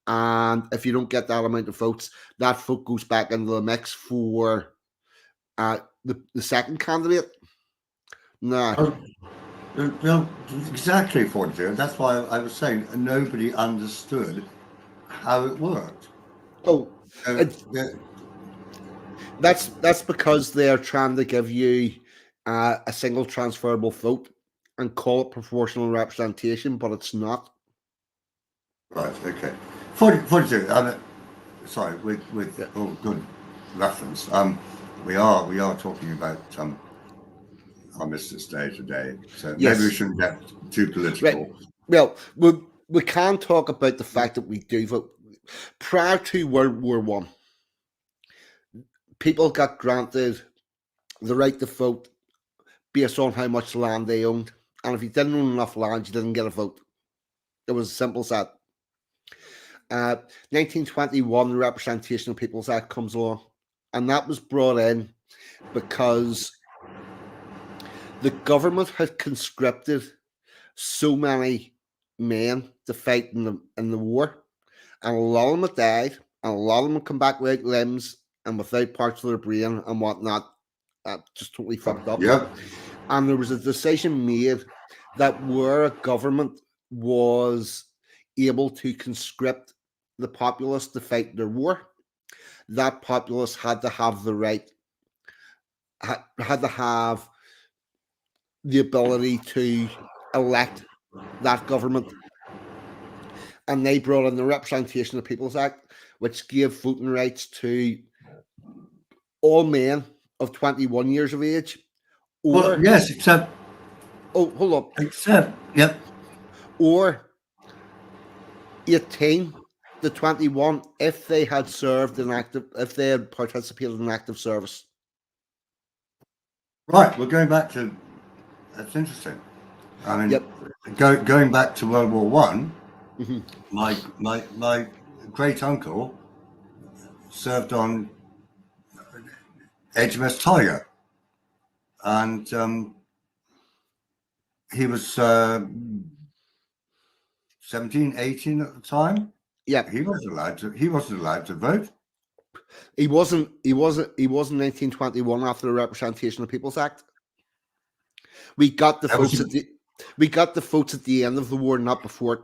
And if you don't get that amount of votes, that vote goes back into the mix for the second candidate. No. Exactly, Fortune. That's why I was saying nobody understood how it worked. Oh, that's because they're trying to give you a single transferable vote and call it proportional representation, but it's not. Right. Okay. 42. Sorry. With good reference. We are talking about our Mr. Stay today, so maybe we shouldn't get too political. Right. Well, we can talk about the fact that we do vote. Prior to World War I, people got granted the right to vote based on how much land they owned. And if you didn't own enough land, you didn't get a vote. It was as simple as that. 1921, the Representation of Peoples Act comes along. And that was brought in because the government had conscripted so many men to fight in the war. And a lot of them had died. And a lot of them had come back without limbs and without parts of their brain and whatnot. Just totally fucked up. Yep. And there was a decision made that where a government was able to conscript the populace to fight their war, that populace had to have the right had to have the ability to elect that government. And they brought in the Representation of Peoples Act, which gave voting rights to all men of 21 years of age, Well, or yes, except hold up, yep. or 18 to 21 if they had served in if they had participated in active service. Right, we're going back to. That's interesting. I mean, Yep. going back to World War One, Mhm. my great uncle served on HMS Tiger, and he was 17, 18 at the time. Yep. He wasn't allowed to. He wasn't allowed to vote. He wasn't 1921 after the Representation of Peoples Act. We got the votes at the end of the war, not before it.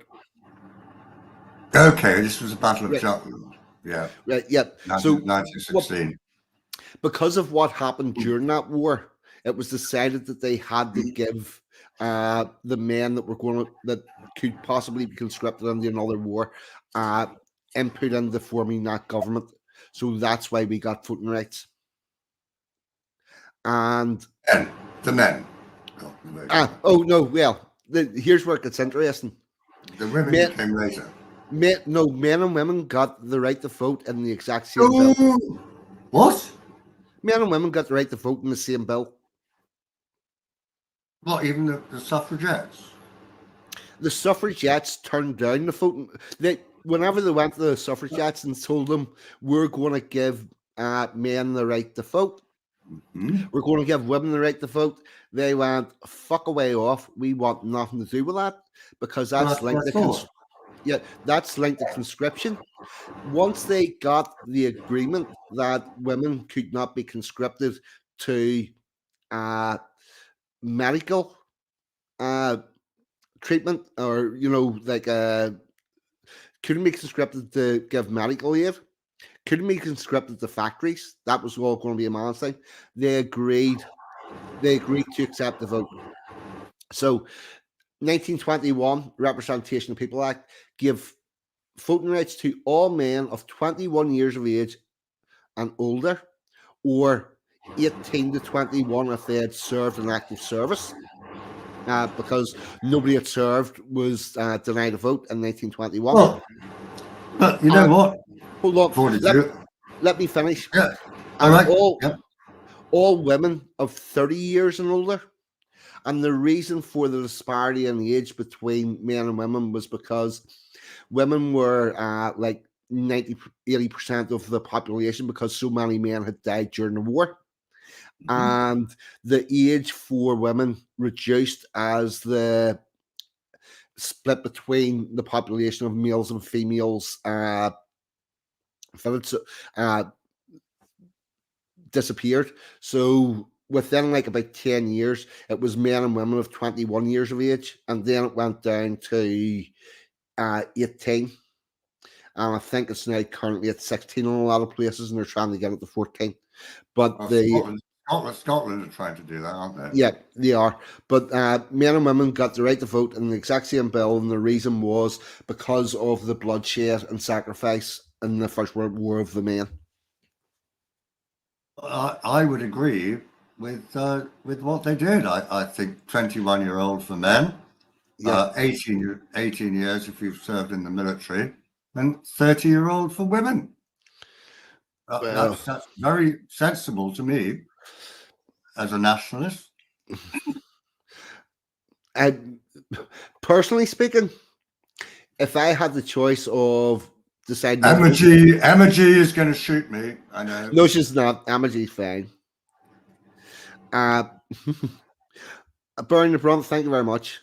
Okay, this was a Battle of Right. Jutland. Yeah. Right. Yep. So 1916. because of what happened during that war, it was decided that they had to give the men that could possibly be conscripted into another war input into forming that government. So that's why we got voting rights. And the men. Here's where it gets interesting. The women came later. Men and women got the right to vote in the exact same bill. What? Men and women got the right to vote in the same bill. What, even the suffragettes? The suffragettes turned down the voting. Whenever they went to the suffragettes and told them, we're going to give men the right to vote, we're going to give women the right to vote, they went, fuck away off. We want nothing to do with that, because that's linked to conscription. Once they got the agreement that women could not be conscripted to medical treatment, or couldn't be conscripted to give medical aid, couldn't be conscripted to factories, that was all going to be a man's thing, they agreed to accept the vote. So 1921 Representation of People Act gave voting rights to all men of 21 years of age and older, or 18 to 21 if they had served in active service, because nobody had served was denied a vote in 1921. Well, but you know what? Hold on. Let me finish. Yeah. All right. All women of 30 years and older. And the reason for the disparity in the age between men and women was because women were like 80% of the population, because so many men had died during the war. And the age for women reduced as the split between the population of males and females disappeared. So within like about 10 years, it was men and women of 21 years of age, and then it went down to 18. And I think it's now currently at 16 in a lot of places, and they're trying to get it to 14. But Scotland are trying to do that, aren't they? Yeah, they are. But men and women got the right to vote in the exact same bill, and the reason was because of the bloodshed and sacrifice in the First World War of the men. I would agree with what they did. I think 21-year-old for men, 18 years if you've served in the military, and 30-year-old for women. That's very sensible to me as a nationalist. And personally speaking, if I had the choice of deciding, Emma G is going to shoot me. I know. No, she's not. Emma G's fine. Burn the Brunt, thank you very much.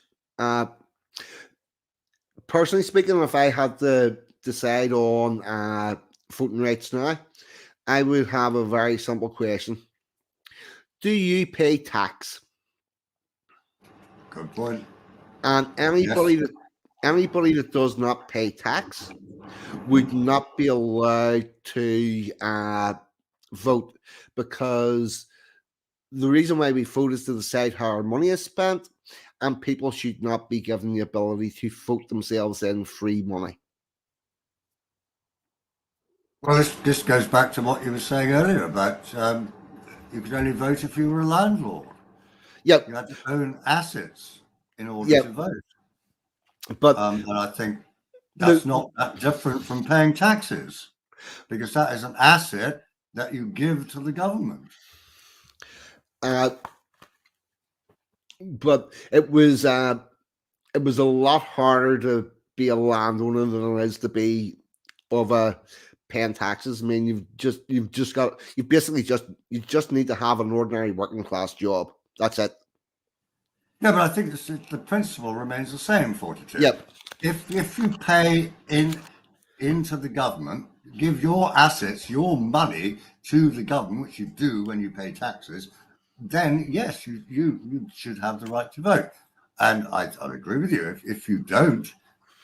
Personally speaking, if I had to decide on voting rights now, I would have a very simple question. Do you pay tax? Good point. And anybody that does not pay tax would not be allowed to vote, because the reason why we vote is to decide how our money is spent, and people should not be given the ability to vote themselves in free money. Well, this goes back to what you were saying earlier about you could only vote if you were a landlord. Yep. You had to own assets in order Yep. to vote. But and I think that's not that different from paying taxes, because that is an asset that you give to the government. But it was a lot harder to be a landowner than it is to be of a paying taxes. I mean, you just need to have an ordinary working class job. That's it. Yeah, but I think the principle remains the same, 42. Yep. If you pay into the government, give your assets, your money to the government, which you do when you pay taxes, then yes, you should have the right to vote. And I'd agree with you. If you don't,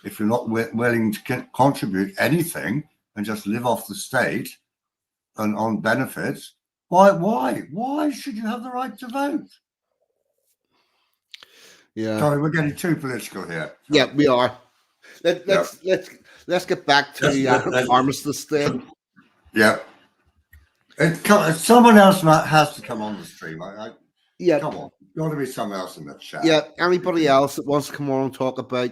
if you're not willing to contribute anything and just live off the state and on benefits, why should you have the right to vote? Yeah. Sorry, we're getting too political here. Sorry. Yeah, we are. Let's get back to Armistice Day. Yeah. Someone else has to come on the stream. Yeah. Come on. There's got to be someone else in the chat. Yeah. Anybody else that wants to come on and talk about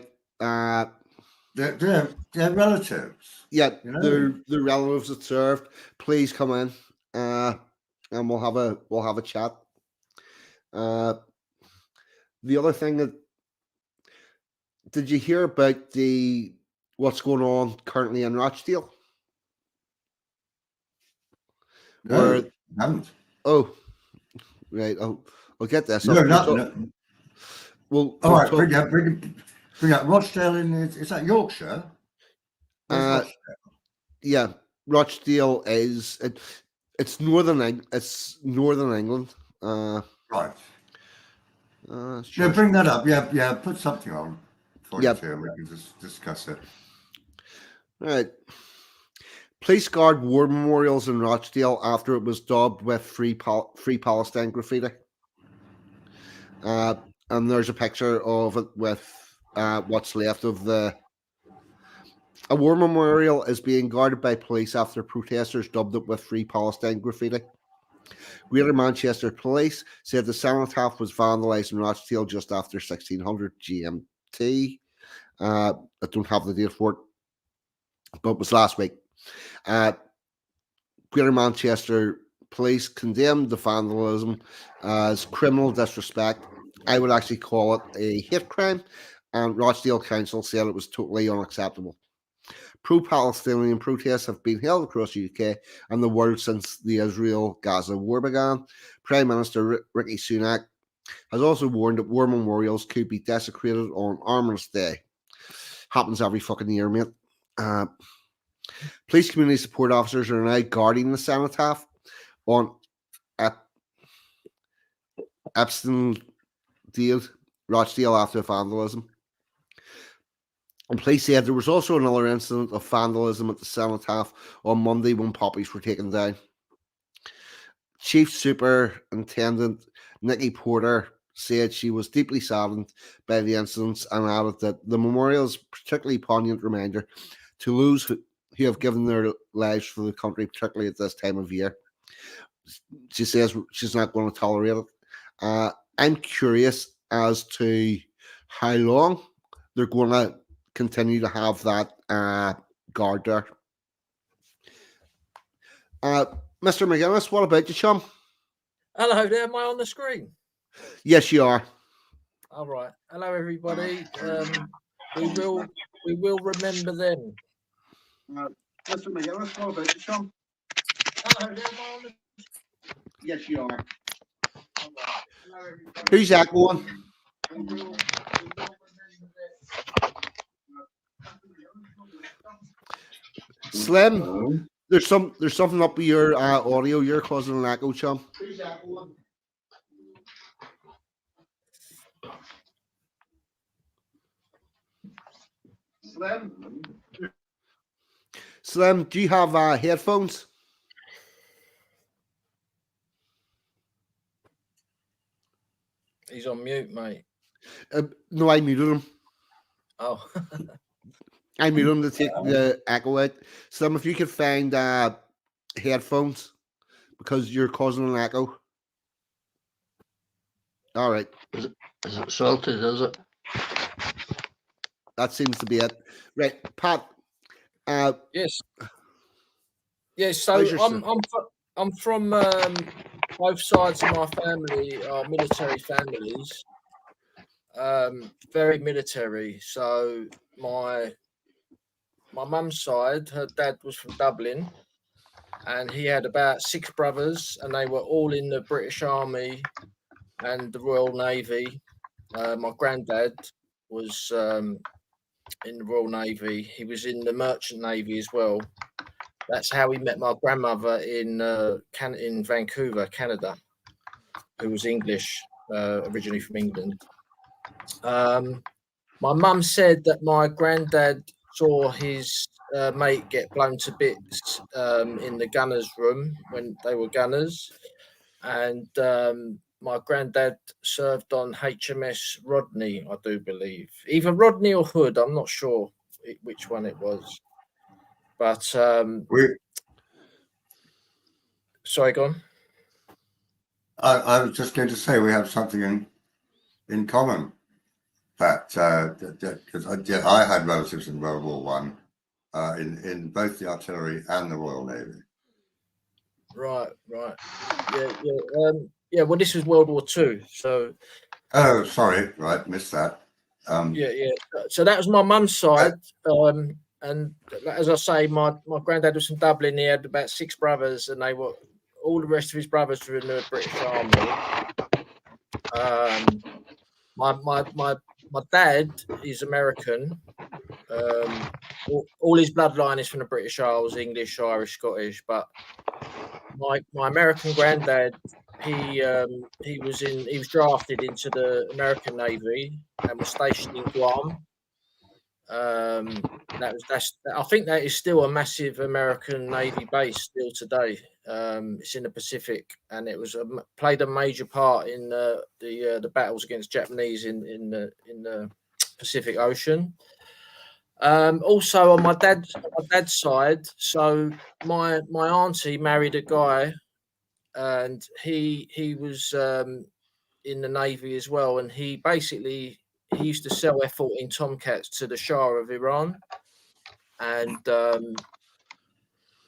their relatives. Yeah, the relatives that served. Please come in, and we'll have a chat. The other thing that did you hear about what's going on currently in Rochdale? No, I haven't. Oh, right. I'll get this. No. Well, all right. Bring up Rochdale is that Yorkshire? Rochdale? Yeah, Rochdale is it's northern England. Right. Sure. Bring that up. Yeah. Put something on. 42, and we can just discuss it. All right. Police guard war memorials in Rochdale after it was daubed with Free Palestine graffiti. And there's a picture of it with what's left of a war memorial is being guarded by police after protesters dubbed it with Free Palestine graffiti. Greater Manchester Police said the cenotaph was vandalised in Rochdale just after 1600 GMT. I don't have the date for it, but it was last week. Greater Manchester Police condemned the vandalism as criminal disrespect. I would actually call it a hate crime, and Rochdale Council said it was totally unacceptable. Pro-Palestinian protests have been held across the UK and the world since the Israel-Gaza war began. Prime Minister Rishi Sunak has also warned that war memorials could be desecrated on Armistice Day. Happens every fucking year, mate. Police community support officers are now guarding the cenotaph on Epstein Rochdale after vandalism. And police said there was also another incident of vandalism at the cenotaph on Monday when poppies were taken down. Chief Superintendent Nikki Porter said she was deeply saddened by the incidents and added that the memorial is a particularly poignant reminder to those who have given their lives for the country, particularly at this time of year. She says she's not going to tolerate it. I'm curious as to how long they're going to continue to have that guard there. Mr. McGinnis, what about you, chum? Hello there, am I on the screen? Yes, you are. All right. Hello, everybody. We will remember them. Mr. McGinnis, what about you, chum? Hello there, am I on the... Yes, you are. All right. Hello, everybody. Who's that going? We will remember them. Slim, there's something up with your audio. You're causing an echo, chum. Slim, do you have headphones? on mute, mate. No, I muted him. Oh, I muted him to take the echo out. Some, if you could find headphones, because you're causing an echo. All right. Is it salted, is it? That seems to be it. Right, Pat. yes. Yes, so Where's your son? I'm from both sides of my family are military families. Very military. So my mum's side, her dad was from Dublin, and he had about 6 brothers, and they were all in the British Army and the Royal Navy. My granddad was in the Royal Navy. He was in the Merchant Navy as well. That's how we met my grandmother in Vancouver, Canada, who was English, originally from England. My mum said that my granddad saw his mate get blown to bits in the gunners' room when they were gunners, and my granddad served on HMS Rodney, I do believe, either Rodney or Hood. I'm not sure which one it was, but sorry, go on. I was just going to say we have something in common. That because I had relatives in World War One, in both the artillery and the Royal Navy. Right. Yeah. Well, this was World War Two, so. Oh, sorry. Right, missed that. Yeah. So that was my mum's side, and as I say, my granddad was from Dublin. He had about 6 brothers, and all the rest of his brothers were in the British Army. My dad is American. All his bloodline is from the British Isles, English, Irish, Scottish. But my American granddad, he was drafted into the American Navy and was stationed in Guam. I think that is still a massive American Navy base still today. It's in the Pacific, and it was played a major part in the battles against Japanese in the Pacific Ocean. Also on my dad's side, so my auntie married a guy, and he was in the Navy as well, and he used to sell F-14 Tomcats to the Shah of Iran, and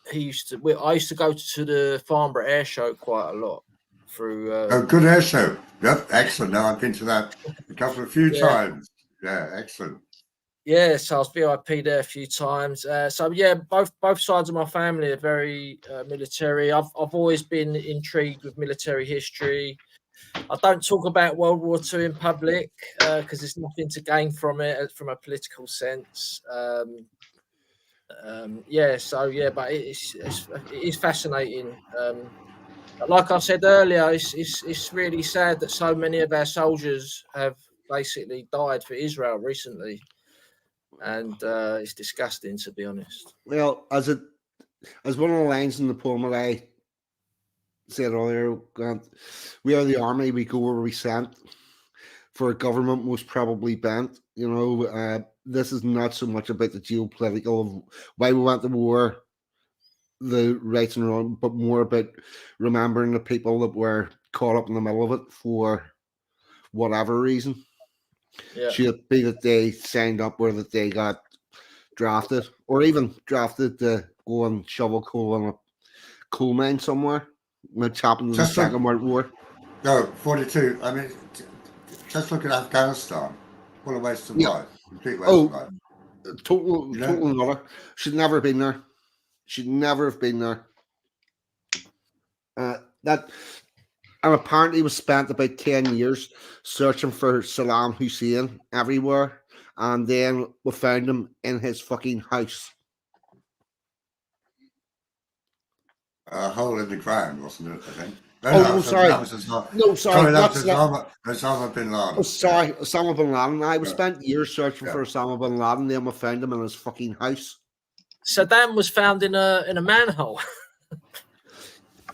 I used to go to the Farnborough Air Show quite a lot through. Oh, good air show. Yep, excellent. Now I've been to that a few times. Yeah, excellent. Yes, I was VIP there a few times. So yeah, both sides of my family are very military. I've always been intrigued with military history. I don't talk about World War II in public because there's nothing to gain from it from a political sense. But it is fascinating. Like I said earlier, it's really sad that so many of our soldiers have basically died for Israel recently, and it's disgusting, to be honest. Well, as one of the lines in the poem that I said earlier, Grant, we are the army, we go where we sent. For a government most probably bent, this is not so much about the geopolitical of why we went to war, the rights and wrong, but more about remembering the people that were caught up in the middle of it for whatever reason. Yeah. Should it be that they signed up or that they got drafted, or even drafted to go and shovel coal in a coal mine somewhere, which happened in the Second World War? No, 42. I mean, just look at Afghanistan. What a waste of life. Complete waste of life. Total another. Should never have been there. Should never have been there. And apparently was spent about 10 years searching for Saddam Hussein everywhere, and then we found him in his fucking house. A hole in the ground, wasn't it? I think. Sorry. That was Osama bin Laden. Oh, sorry, Osama bin Laden. I spent years searching for Osama bin Laden. Then we found him in his fucking house. Saddam was found in a manhole.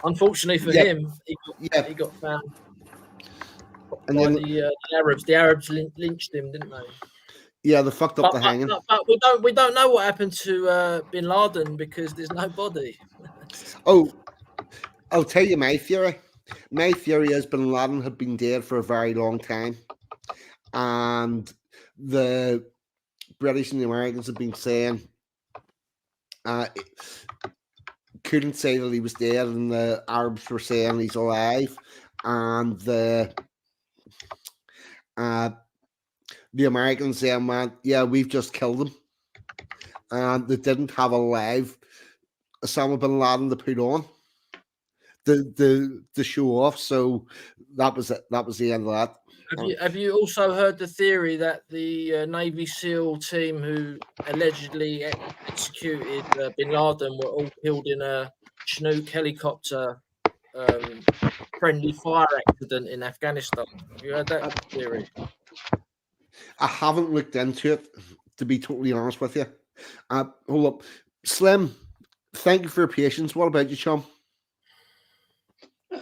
Unfortunately for him, he got found. And By then the Arabs. The Arabs lynched him, didn't they? yeah, they fucked up the hanging. But we don't know what happened to Bin Laden because there's no body. Oh, I'll tell you my theory. My theory is Bin Laden had been dead for a very long time, and the British and the Americans have been saying couldn't say that he was dead, and the Arabs were saying he's alive, and the Americans saying, "Man, yeah, we've just killed him," and they didn't have a live Osama bin Laden to put on the show off. So that was it. That was the end of that. Have you also heard the theory that the Navy SEAL team who allegedly executed Bin Laden were all killed in a Chinook helicopter friendly fire accident in Afghanistan? Have you heard that theory? I haven't looked into it, to be totally honest with you. Hold up. Slim, thank you for your patience. What about you, chum?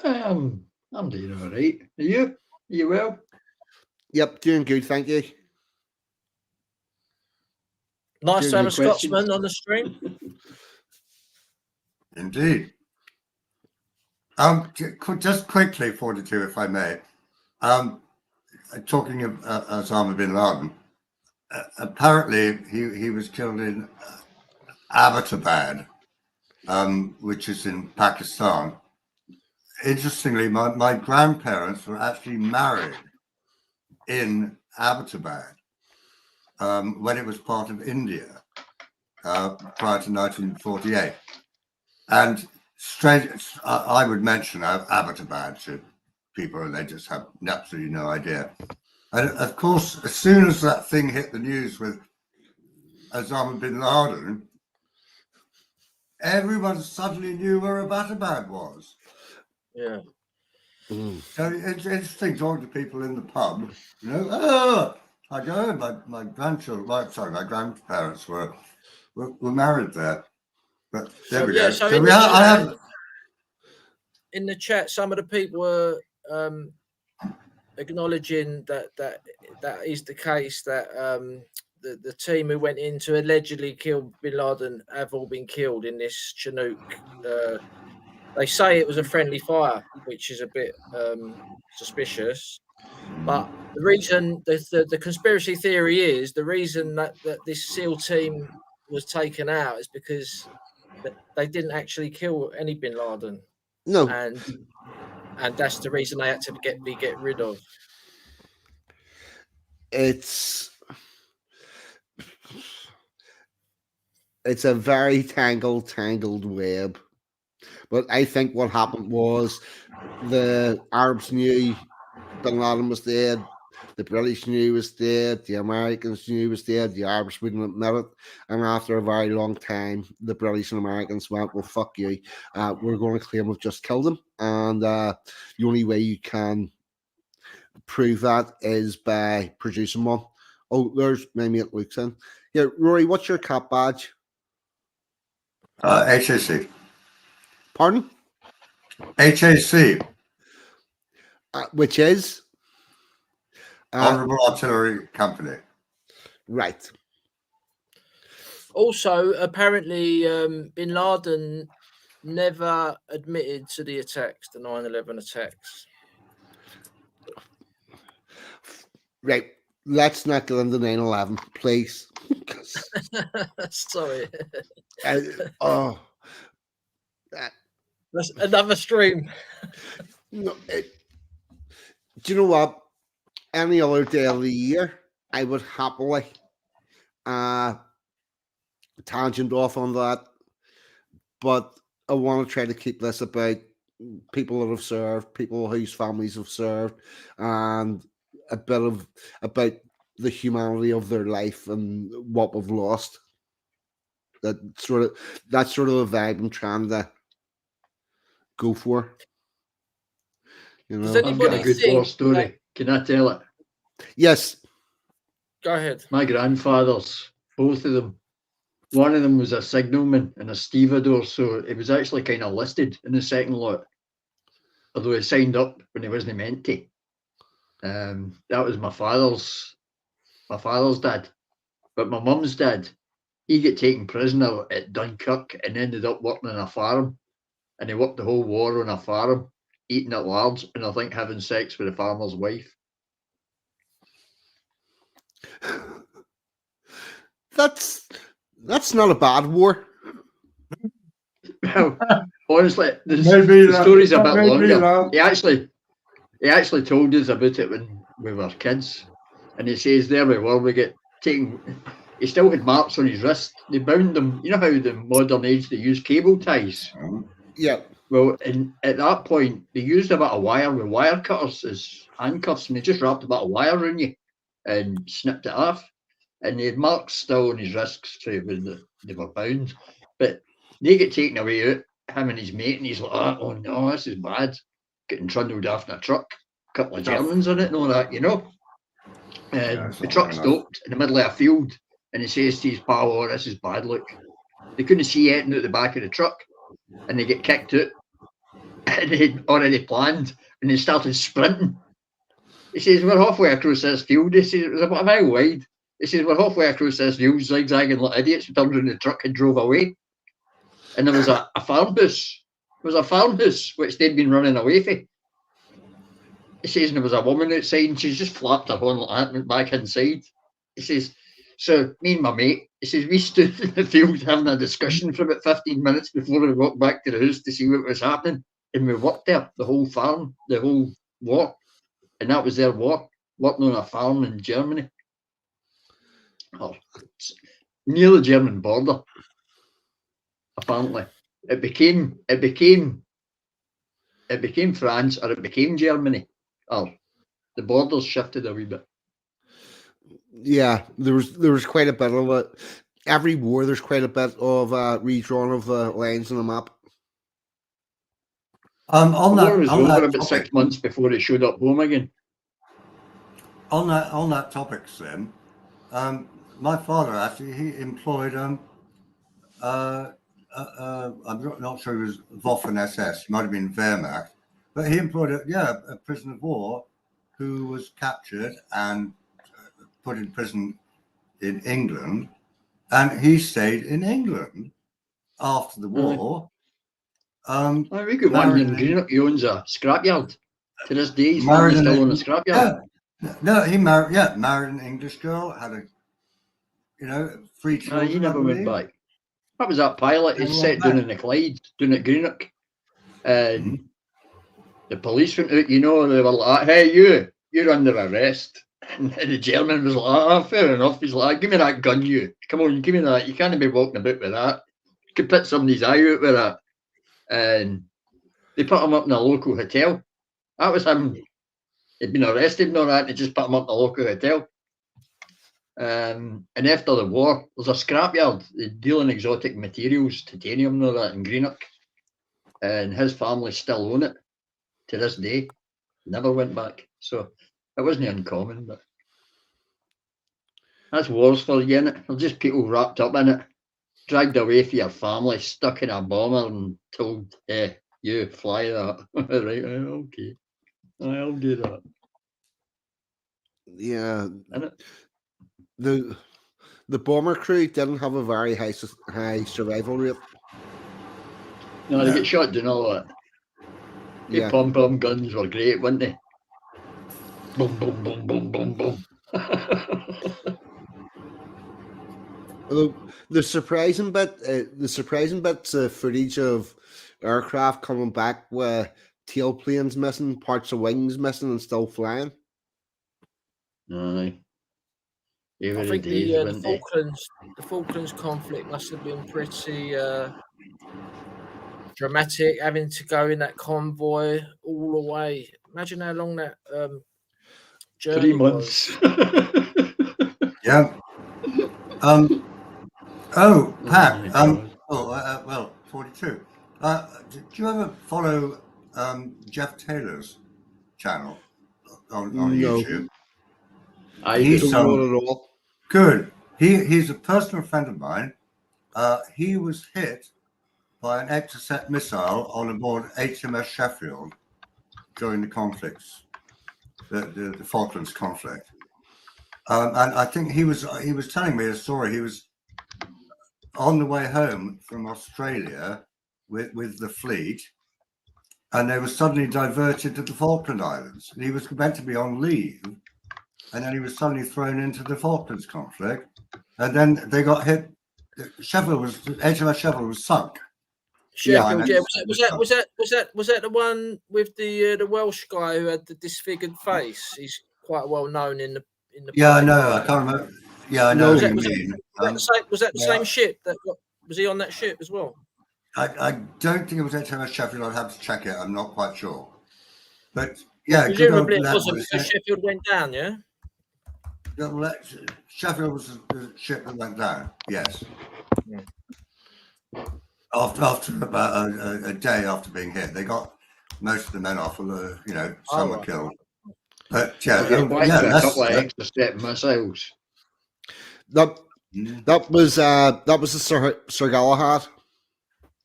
I'm doing all right. Are you? Are you well? Yep, doing good, thank you. Nice to have a Questions? Scotsman on the stream. Indeed. Just quickly, 42, if I may. Talking of Osama bin Laden, apparently he was killed in Abbottabad, which is in Pakistan. Interestingly, my grandparents were actually married in Abbottabad when it was part of India prior to 1948. And I would mention Abbottabad to people, and they just have absolutely no idea. And of course, as soon as that thing hit the news with Osama bin Laden, everyone suddenly knew where Abbottabad was. Yeah. So it's interesting talking to people in the pub. You know, oh, I go. My grandchildren, my grandparents were married there. But there we go. So in the chat, some of the people were acknowledging that is the case, that the team who went in to allegedly kill Bin Laden have all been killed in this Chinook. They say it was a friendly fire, which is a bit suspicious. But the reason, the conspiracy theory is, the reason that this SEAL team was taken out is because they didn't actually kill any Bin Laden. No. And that's the reason they had to get rid of. It's a very tangled web. But I think what happened was the Arabs knew Bin Laden was dead, the British knew he was dead, the Americans knew he was dead, the Arabs wouldn't admit it. And after a very long time, the British and Americans went, well, fuck you. We're going to claim we've just killed him. And the only way you can prove that is by producing one. Oh, there's my mate Luke's in. Yeah, Rory, what's your cap badge? HAC. Pardon? HAC. Which is? Honourable Artillery Company. Right. Also, apparently, Bin Laden never admitted to the attacks, the 9/11 attacks. Right. Let's not get into 9/11, please. Sorry. That's another stream. No, do you know what? Any other day of the year, I would happily tangent off on that. But I want to try to keep this about people that have served, people whose families have served, and a bit of about the humanity of their life and what we've lost. That's sort of the vibe I'm trying to go for. You know, I've got a good war story. Can I tell it? Yes. Go ahead. My grandfathers, both of them. One of them was a signalman and a stevedore, so it was actually kind of listed in the second lot, although he signed up when he wasn't meant to. That was my father's dad. But my mum's dad, he got taken prisoner at Dunkirk and ended up working on a farm. And he worked the whole war on a farm, eating at large, and I think having sex with the farmer's wife. That's not a bad war. Well, honestly, Maybe the that- story's a bit maybe longer. that. He actually told us about it when we were kids, and he says there we were. We get taken. He still had marks on his wrist. They bound them. You know how the modern age they use cable ties. Yeah. Well, at that point, they used a bit of wire with wire cutters as handcuffs, and they just wrapped a bit of wire around you and snipped it off. And he had marks still on his wrists when they were bound. But they get taken away out, him and his mate, and he's like, oh no, this is bad. Getting trundled off in a truck, a couple of Germans on it and all that, you know. And the truck stopped in the middle of a field, and he says to his pal, oh, this is bad, look. They couldn't see anything out the back of the truck, and they get kicked out. And they'd already planned, and they started sprinting. He says, we're halfway across this field. He says, it was about a mile wide. He says, we're halfway across this field, zigzagging like idiots. We turned around the truck and drove away. And there was a farmhouse. There was a farmhouse which they'd been running away from. He says, and there was a woman outside, and she's just flapped her on like that and went back inside. He says, so me and my mate, he says, we stood in the field having a discussion for about 15 minutes before we walked back to the house to see what was happening. And we worked there, the whole farm, the whole war. And that was their war, working on a farm in Germany. Or near the German border. Apparently. It became France, or it became Germany. Or the borders shifted a wee bit. Yeah, there was quite a bit of it. Every war, there's quite a bit of redrawn of the lines on the map. On The war was that over about topic, 6 months before it showed up home again. on that topic, Slim, my father actually he employed I'm not sure it was Waffen SS, it might have been Wehrmacht, but he employed a prisoner of war who was captured and put in prison in England, and he stayed in England after the war. We got one in Greenock. He owns a scrapyard. To this day, he's still on a scrapyard. No, he married an English girl, had three children. He never went back. What was that pilot? He's set down in the Clyde, down at Greenock. And the police went out, they were like, hey, you're under arrest. And the German was like, fair enough. He's like, give me that gun, you. Come on, give me that. You can't be walking about with that. You could put somebody's eye out with that. And they put him up in a local hotel. That was him. He'd been arrested and all that, and they just put him up in a local hotel. And after the war, there's a scrapyard. They deal in exotic materials, titanium and all that in Greenock. And his family still own it to this day. Never went back. So it wasn't uncommon, but that's wars for you, innit? They're just people wrapped up in it, dragged away from your family, stuck in a bomber and told, hey, you fly that. Right, okay. I'll do that. Yeah. The bomber crew didn't have a very high survival rate. No, they get shot down a lot. The pom-pom guns were great, weren't they? Boom, boom, boom, boom, boom, boom. The surprising bit's footage of aircraft coming back with tailplanes missing, parts of wings missing, and still flying. Aye. I think the Falklands conflict must have been pretty dramatic, having to go in that convoy all the way. Imagine how long that journey 3 months. Yeah. Pat. Well, 42. Do you ever follow Jeff Taylor's channel on YouTube? He's not at all. Good. He's a personal friend of mine. He was hit by an Exocet missile on board HMS Sheffield during the conflicts. the Falklands conflict. And I think he was telling me a story. He was on the way home from Australia with the fleet, and they were suddenly diverted to the Falkland Islands. And he was meant to be on leave, and then he was suddenly thrown into the Falklands conflict, and then they got hit. HMS Sheffield was sunk. Sheffield, Yeah, was that the one with the Welsh guy who had the disfigured face? He's quite well known in the Yeah, I play. know. I can't remember. Yeah, I know No. who you mean. Was that the same ship? Was he on that ship as well? I don't think it was HMS Sheffield. I'd have to check it. I'm not quite sure. But yeah, Presumably it wasn't because Sheffield went down. Yeah. Sheffield was the ship that went down. Yes. Yeah. After about a day after being hit, they got most of the men off. Some were killed. But yeah, a couple of extra step missiles. That was the Sir Galahad.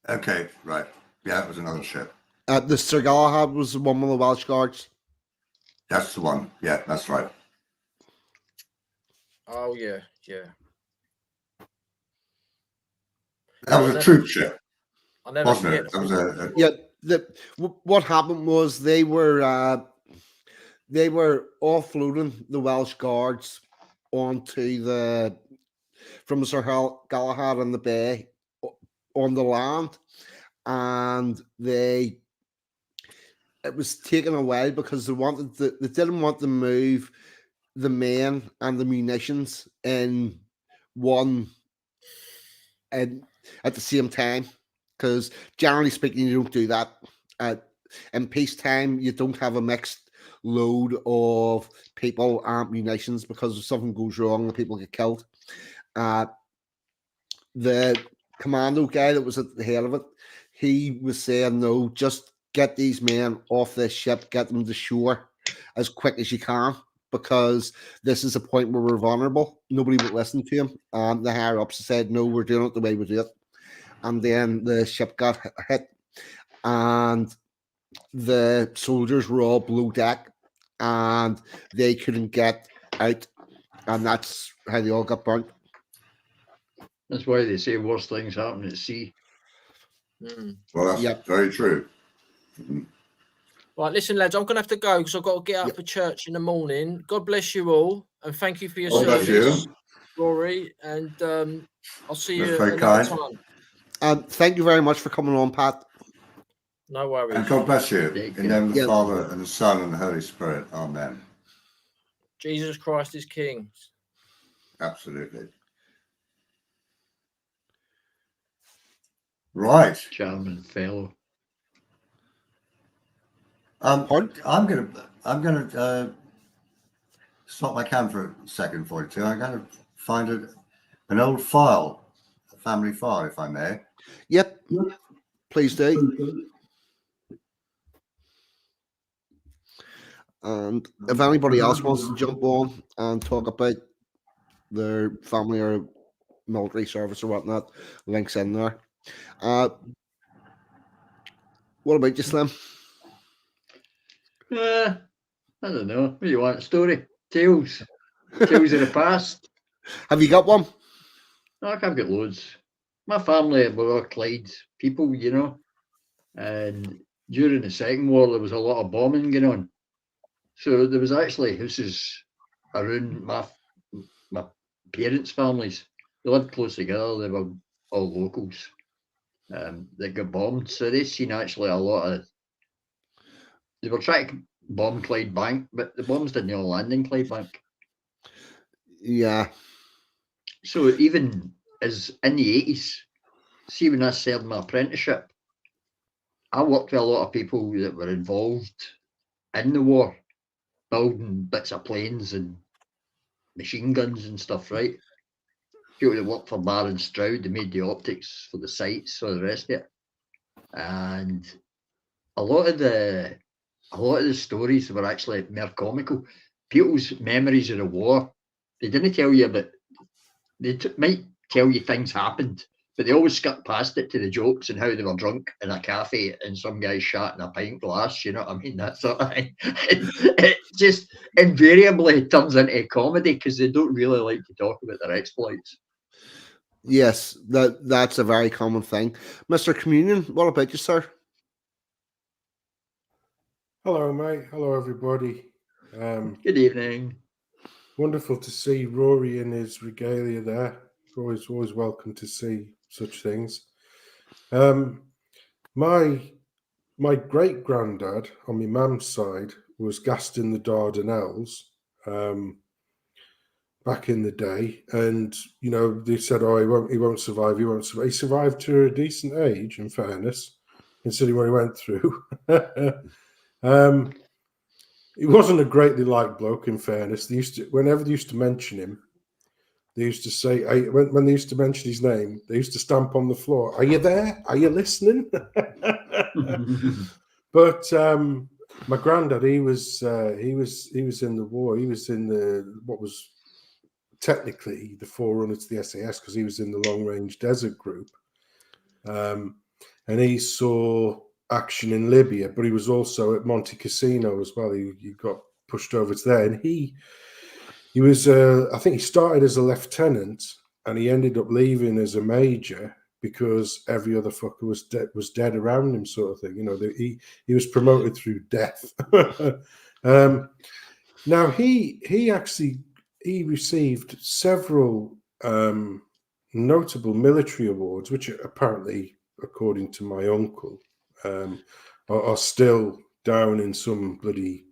Okay, right. Yeah, it was another ship. The Sir Galahad was the one with the Welsh Guards. That's the one. Yeah, that's right. Oh yeah. That was a troop ship, I never wasn't it? That was What happened was they were offloading the Welsh Guards onto from Sir Galahad on the bay on the land, and it was taken away because they didn't want to move the men and the munitions in one and at the same time, because generally speaking you don't do that. In peacetime you don't have a mixed load of people and munitions, because if something goes wrong the people get killed. The commando guy that was at the head of it, he was saying, no, just get these men off this ship, get them to shore as quick as you can, because this is a point where we're vulnerable. Nobody would listen to him. The higher ups said, no, we're doing it the way we do it. And then the ship got hit, and the soldiers were all below deck, and they couldn't get out, and that's how they all got burnt. That's why they say worse things happen at sea. Well, that's very true. Right, listen, lads, I'm going to have to go because I've got to get up for church in the morning. God bless you all, and thank you for your service, Rory. And I'll see you another time. Thank you very much for coming on, Pat. No worries. And God bless you. In the name of the Father and the Son and the Holy Spirit. Amen. Jesus Christ is King. Absolutely. Right. Charming fellow. I'm gonna stop my cam for a second for you two. I'm gonna find an old file, a family file, if I may. Yep. Please do. And if anybody else wants to jump on and talk about their family or military service or whatnot, links in there. What about you, Slim? I don't know. What do you want? Story? Tales of the past? Have you got one? No, I've got loads. My family were all Clyde people, you know. And during the Second War, there was a lot of bombing going on. So there was actually houses around my parents' families. They lived close together. They were all locals. They got bombed. So they seen actually a lot of. They were trying to bomb Clyde Bank, but the bombs didn't all land in Clyde Bank. Yeah. So even as in the 80s, see when I served my apprenticeship, I worked with a lot of people that were involved in the war, building bits of planes and machine guns and stuff, right? People that worked for Baron Stroud, they made the optics for the sights, or the rest of it. And a lot of the stories were actually more comical. People's memories of the war, they didn't tell you, but they might tell you things happened, but they always skipped past it to the jokes and how they were drunk in a cafe and some guy shot in a pint glass, you know what I mean? That sort of thing. It just invariably turns into comedy because they don't really like to talk about their exploits. Yes, that's a very common thing. Mr. Communion, what about you, sir? Hello, mate. Hello, everybody. Good evening. Wonderful to see Rory in his regalia there. Always welcome to see such things. My great granddad on my mum's side was gassed in the Dardanelles back in the day, and you know they said, "Oh, he won't survive. He won't survive." He survived to a decent age, in fairness, considering what he went through. He wasn't a greatly liked bloke, in fairness. Whenever they used to mention him, they used to say, when they used to mention his name, they used to stamp on the floor. Are you there? Are you listening? But my granddad, he was in the war. He was in what was technically the forerunner to the SAS because he was in the Long Range Desert Group, and he saw action in Libya, but he was also at Monte Cassino as well. He got pushed over to there, and he was I think he started as a lieutenant and he ended up leaving as a major because every other fucker was dead around him, sort of thing. You know, he was promoted through death. Now he received several notable military awards, which apparently, according to my uncle, are still down in some bloody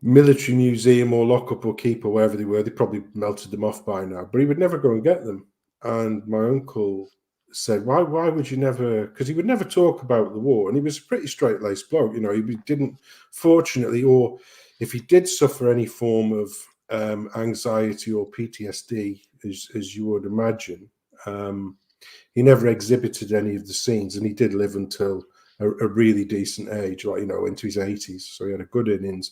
military museum or lockup or keep or wherever they were. They probably melted them off by now, but he would never go and get them. And my uncle said, why would you never? Because he would never talk about the war, and he was a pretty straight-laced bloke. You know, he didn't, fortunately, or if he did suffer any form of anxiety or PTSD, as you would imagine, he never exhibited any of the scenes, and he did live until a really decent age, like, you know, into his 80s. So he had a good innings,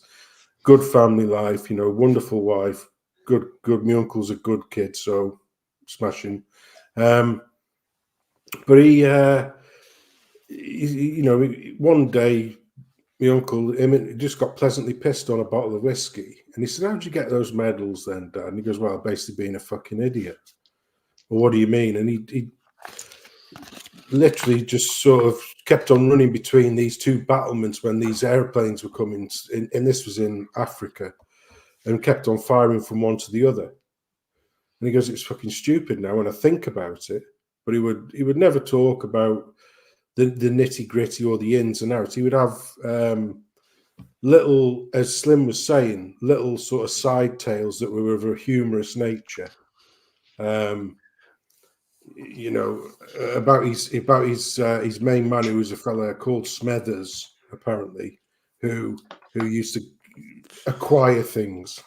good family life, you know, wonderful wife, good. My uncle's a good kid, so smashing. But he, you know, one day, my uncle just got pleasantly pissed on a bottle of whiskey, and he said, "How'd you get those medals then, Dad?" And he goes, "Well, basically being a fucking idiot." Well, what do you mean? And he literally just sort of kept on running between these two battlements when these airplanes were coming, and this was in Africa, and kept on firing from one to the other. And he goes, "It's fucking stupid now when I think about it." But he would never talk about the nitty gritty or the ins and outs. He would have little, as Slim was saying, little sort of side tales that were of a humorous nature. You know, about his main man, who was a fella called Smethers, apparently, who used to acquire things.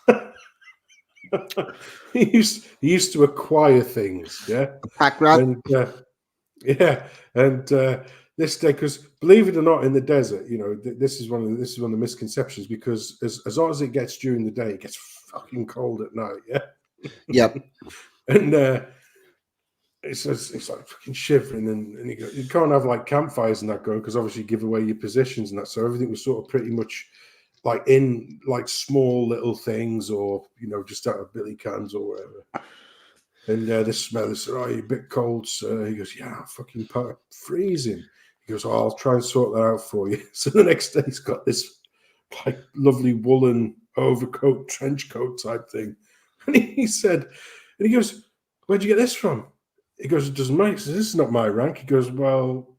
he used to acquire things, yeah. Pack rat. And this day, because believe it or not, in the desert, you know, this is one of the misconceptions, because as long as it gets during the day, it gets fucking cold at night, yeah. Yep. And it's like fucking shivering, and you can't have like campfires and that going, because obviously you give away your positions and that. So everything was sort of pretty much like in like small little things, or, you know, just out of billy cans or whatever. And this smeller said, "Oh, you're a bit cold, sir." He goes, "Yeah, I'm fucking freezing." He goes, "Oh, I'll try and sort that out for you." So the next day he's got this like lovely woolen overcoat, trench coat type thing. And he said, and he goes, "Where'd you get this from?" He goes, "It doesn't matter." He says, "This is not my rank." He goes, "Well,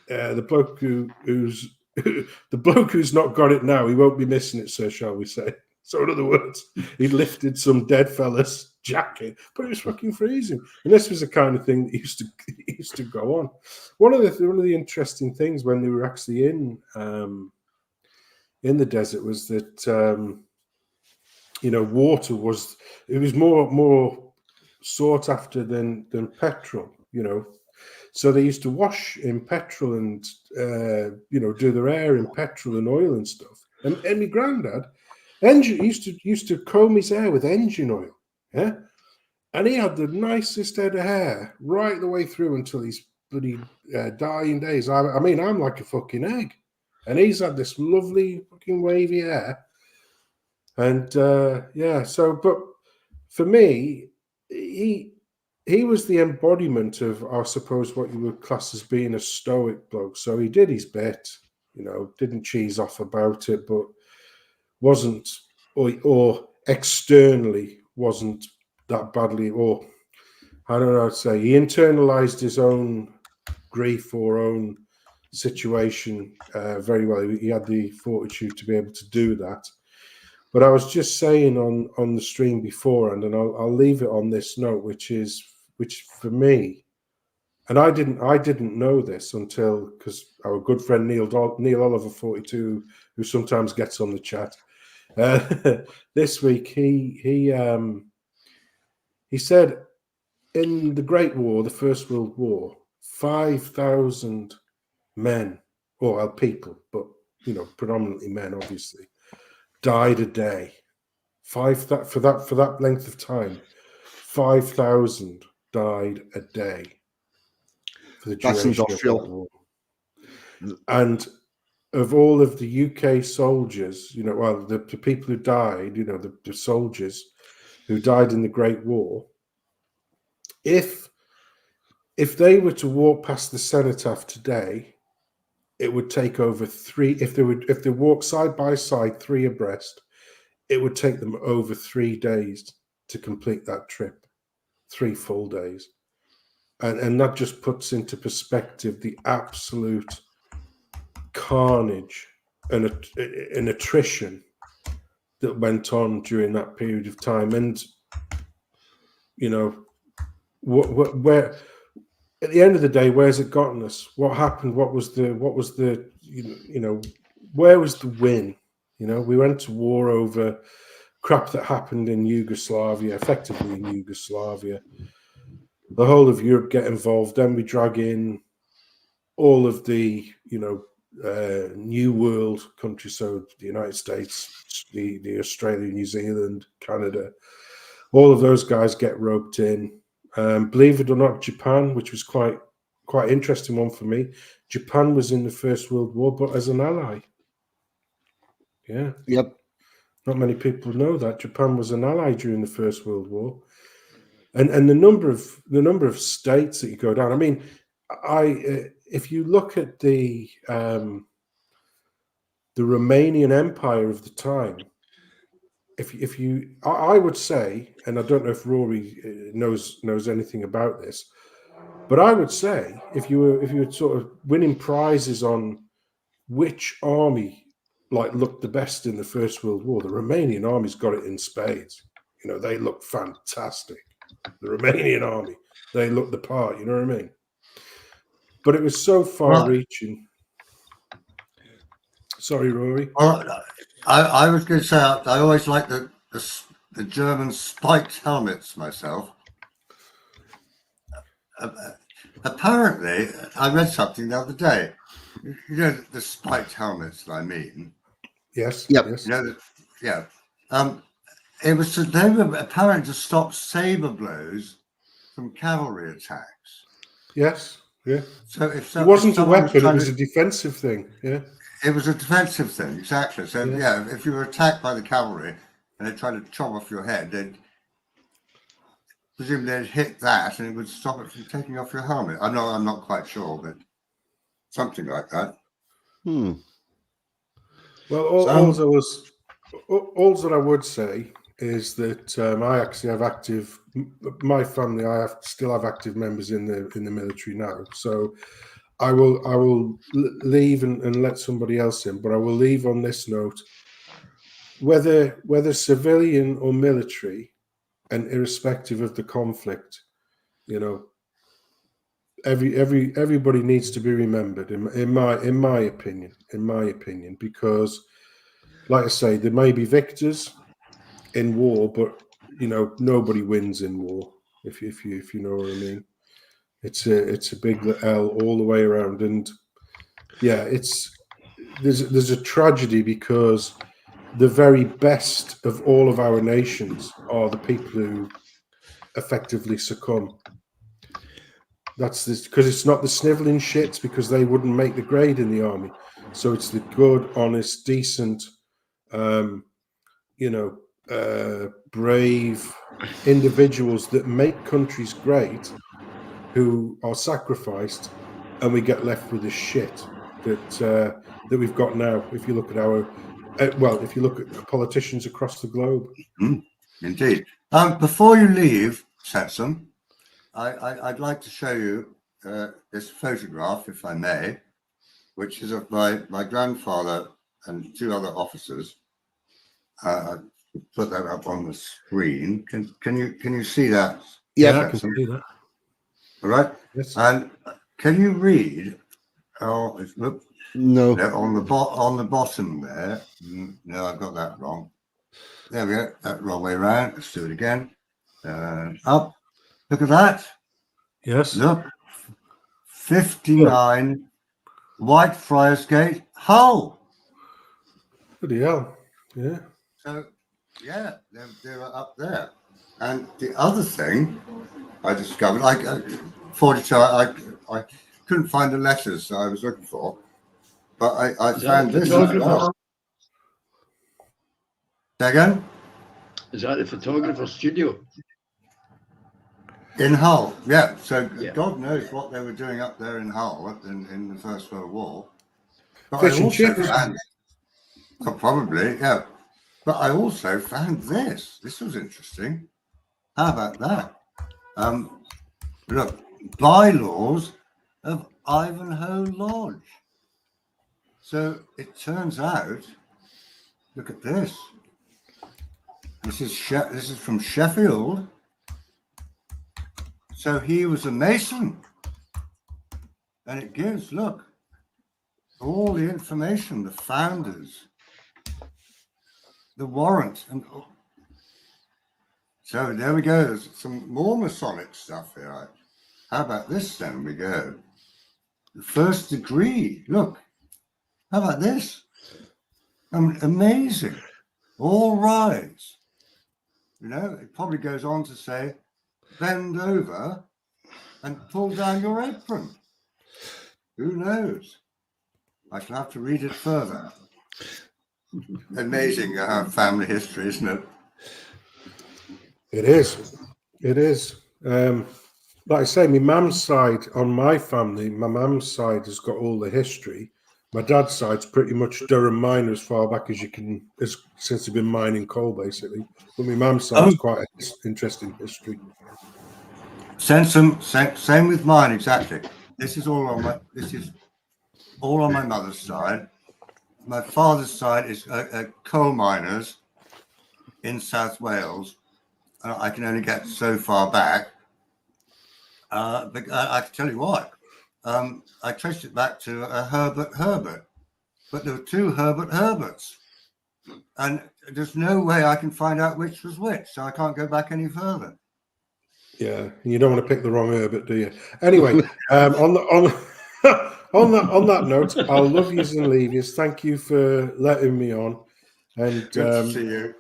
the bloke who's the bloke who's not got it now, he won't be missing it, sir, shall we say?" So in other words, he lifted some dead fella's jacket, but it was fucking freezing. And this was the kind of thing that used to go on. One of the interesting things when they were actually in the desert was that you know, water was more sought after than petrol, you know. So they used to wash in petrol and you know, do their hair in petrol and oil and stuff. And my granddad used to comb his hair with engine oil, yeah. And he had the nicest head of hair right the way through until his bloody dying days. I mean, I'm like a fucking egg. And he's had this lovely fucking wavy hair. And yeah, so, but for me, he was the embodiment of, I suppose, what you would class as being a stoic bloke. So he did his bit, you know, didn't cheese off about it, but wasn't, or externally wasn't that badly, or I don't know how to say, he internalized his own grief or own situation very well. He had the fortitude to be able to do that. But I was just saying on the stream before, and I'll leave it on this note, which for me, and I didn't know this until, because our good friend Neil Oliver 42, who sometimes gets on the chat, this week he said in the Great War, the First World War, 5,000 men, or people, but you know, predominantly men, obviously, died a day. For that length of time, 5,000 died a day for the That's duration industrial. of that war. And of all of the UK soldiers, you know, well, the people who died, you know, the soldiers who died in the Great War, if they were to walk past the cenotaph today, it would take over if they walk side by side, 3 abreast, it would take them over 3 days to complete that trip, 3 full days. And that just puts into perspective the absolute carnage and attrition that went on during that period of time. And, you know, where at the end of the day, where's it gotten us? What happened? What was the you know, where was the win? You know, we went to war over crap that happened in Yugoslavia, effectively in Yugoslavia. The whole of Europe get involved. Then we drag in all of the, you know, New World countries, so the United States, the Australia, New Zealand, Canada, all of those guys get roped in. Believe it or not, Japan, which was quite interesting one for me. Japan was in the First World War, but as an ally. Yeah. Yep. Not many people know that Japan was an ally during the First World War, and the number of states that you go down. I mean, if you look at the Romanian Empire of the time, I would say, and I don't know if Rory knows anything about this, but I would say if you were sort of winning prizes on which army like looked the best in the First World War, the Romanian army's got it in spades. You know, they look fantastic. The Romanian army, they look the part. You know what I mean? But it was so far-reaching. Sorry, Rory. Well, I was going to say I always like the German spiked helmets myself. Apparently, I read something the other day. You know the spiked helmets that I mean. Yes. Yep. Yes. You know, yeah. It was they were apparent to stop saber blows from cavalry attacks. Yes. Yeah. So if it wasn't a weapon; it was a defensive thing. Yeah. It was a defensive thing, exactly. So yeah, if you were attacked by the cavalry and they tried to chop off your head, they'd presumably they'd hit that and it would stop it from taking off your helmet. I'm not quite sure, but something like that. Well, all that I would say is that I actually have active. My family, still have active members in the military now. So I will leave and let somebody else in. But I will leave on this note: whether civilian or military, and irrespective of the conflict, you know, everybody needs to be remembered. In my opinion, because, like I say, there may be victors in war, but you know, nobody wins in war. If you know what I mean, it's a big L all the way around, and yeah, there's a tragedy because the very best of all of our nations are the people who effectively succumb. That's this because it's not the sniveling shits, because they wouldn't make the grade in the army. So it's the good, honest, decent, brave individuals that make countries great, who are sacrificed, and we get left with the shit that we've got now. If you look at if you look at politicians across the globe. Indeed. Before you leave, Satsum, I'd like to show you this photograph, if I may, which is of my grandfather and two other officers. Put that up on the screen. Can you see that? Yeah, I can see that. All right. Yes. And can you read? Look, no. on the bottom there. No, I've got that wrong. There we go. That wrong way around. Let's do it again. Up. Look at that. Yes. Look. 59 Whitefriars Gate, Hull. Bloody hell. Yeah. So, yeah, they were up there. And the other thing I discovered, 42, I couldn't find the letters that I was looking for, but I found this as well. Say again? Is that the photographer studio? In Hull, yeah. So Yeah. God knows what they were doing up there in Hull in the First World War. But Fish I and also chips. found, probably, yeah. But I also found this. This was interesting. How about that? Look, bylaws of Ivanhoe Lodge. So it turns out, look at this. This is from Sheffield. So he was a Mason. And it gives, look, all the information, the founders, the warrant. And so there we go. There's some more Masonic stuff here. How about this then? We go. The first degree. Look. How about this? Amazing. All rise. You know, it probably goes on to say, bend over and pull down your apron. Who knows? I shall have to read it further. Amazing family history, isn't it? It is. It is. Like I say, my mum's side, on my family, my mum's side has got all the history. My dad's side's pretty much Durham miner as far back as you can, since they've been mining coal, basically. But my mum's side's quite an interesting history. Same with mine, exactly. This is all on my mother's side. My father's side is coal miners in South Wales. I can only get so far back. But I can tell you what. I traced it back to Herbert. But there were two Herberts. And there's no way I can find out which was which, so I can't go back any further. Yeah, you don't want to pick the wrong Herbert, do you? Anyway, on that note, I'll love yous and leave yous. Thank you for letting me on, and Good to see you.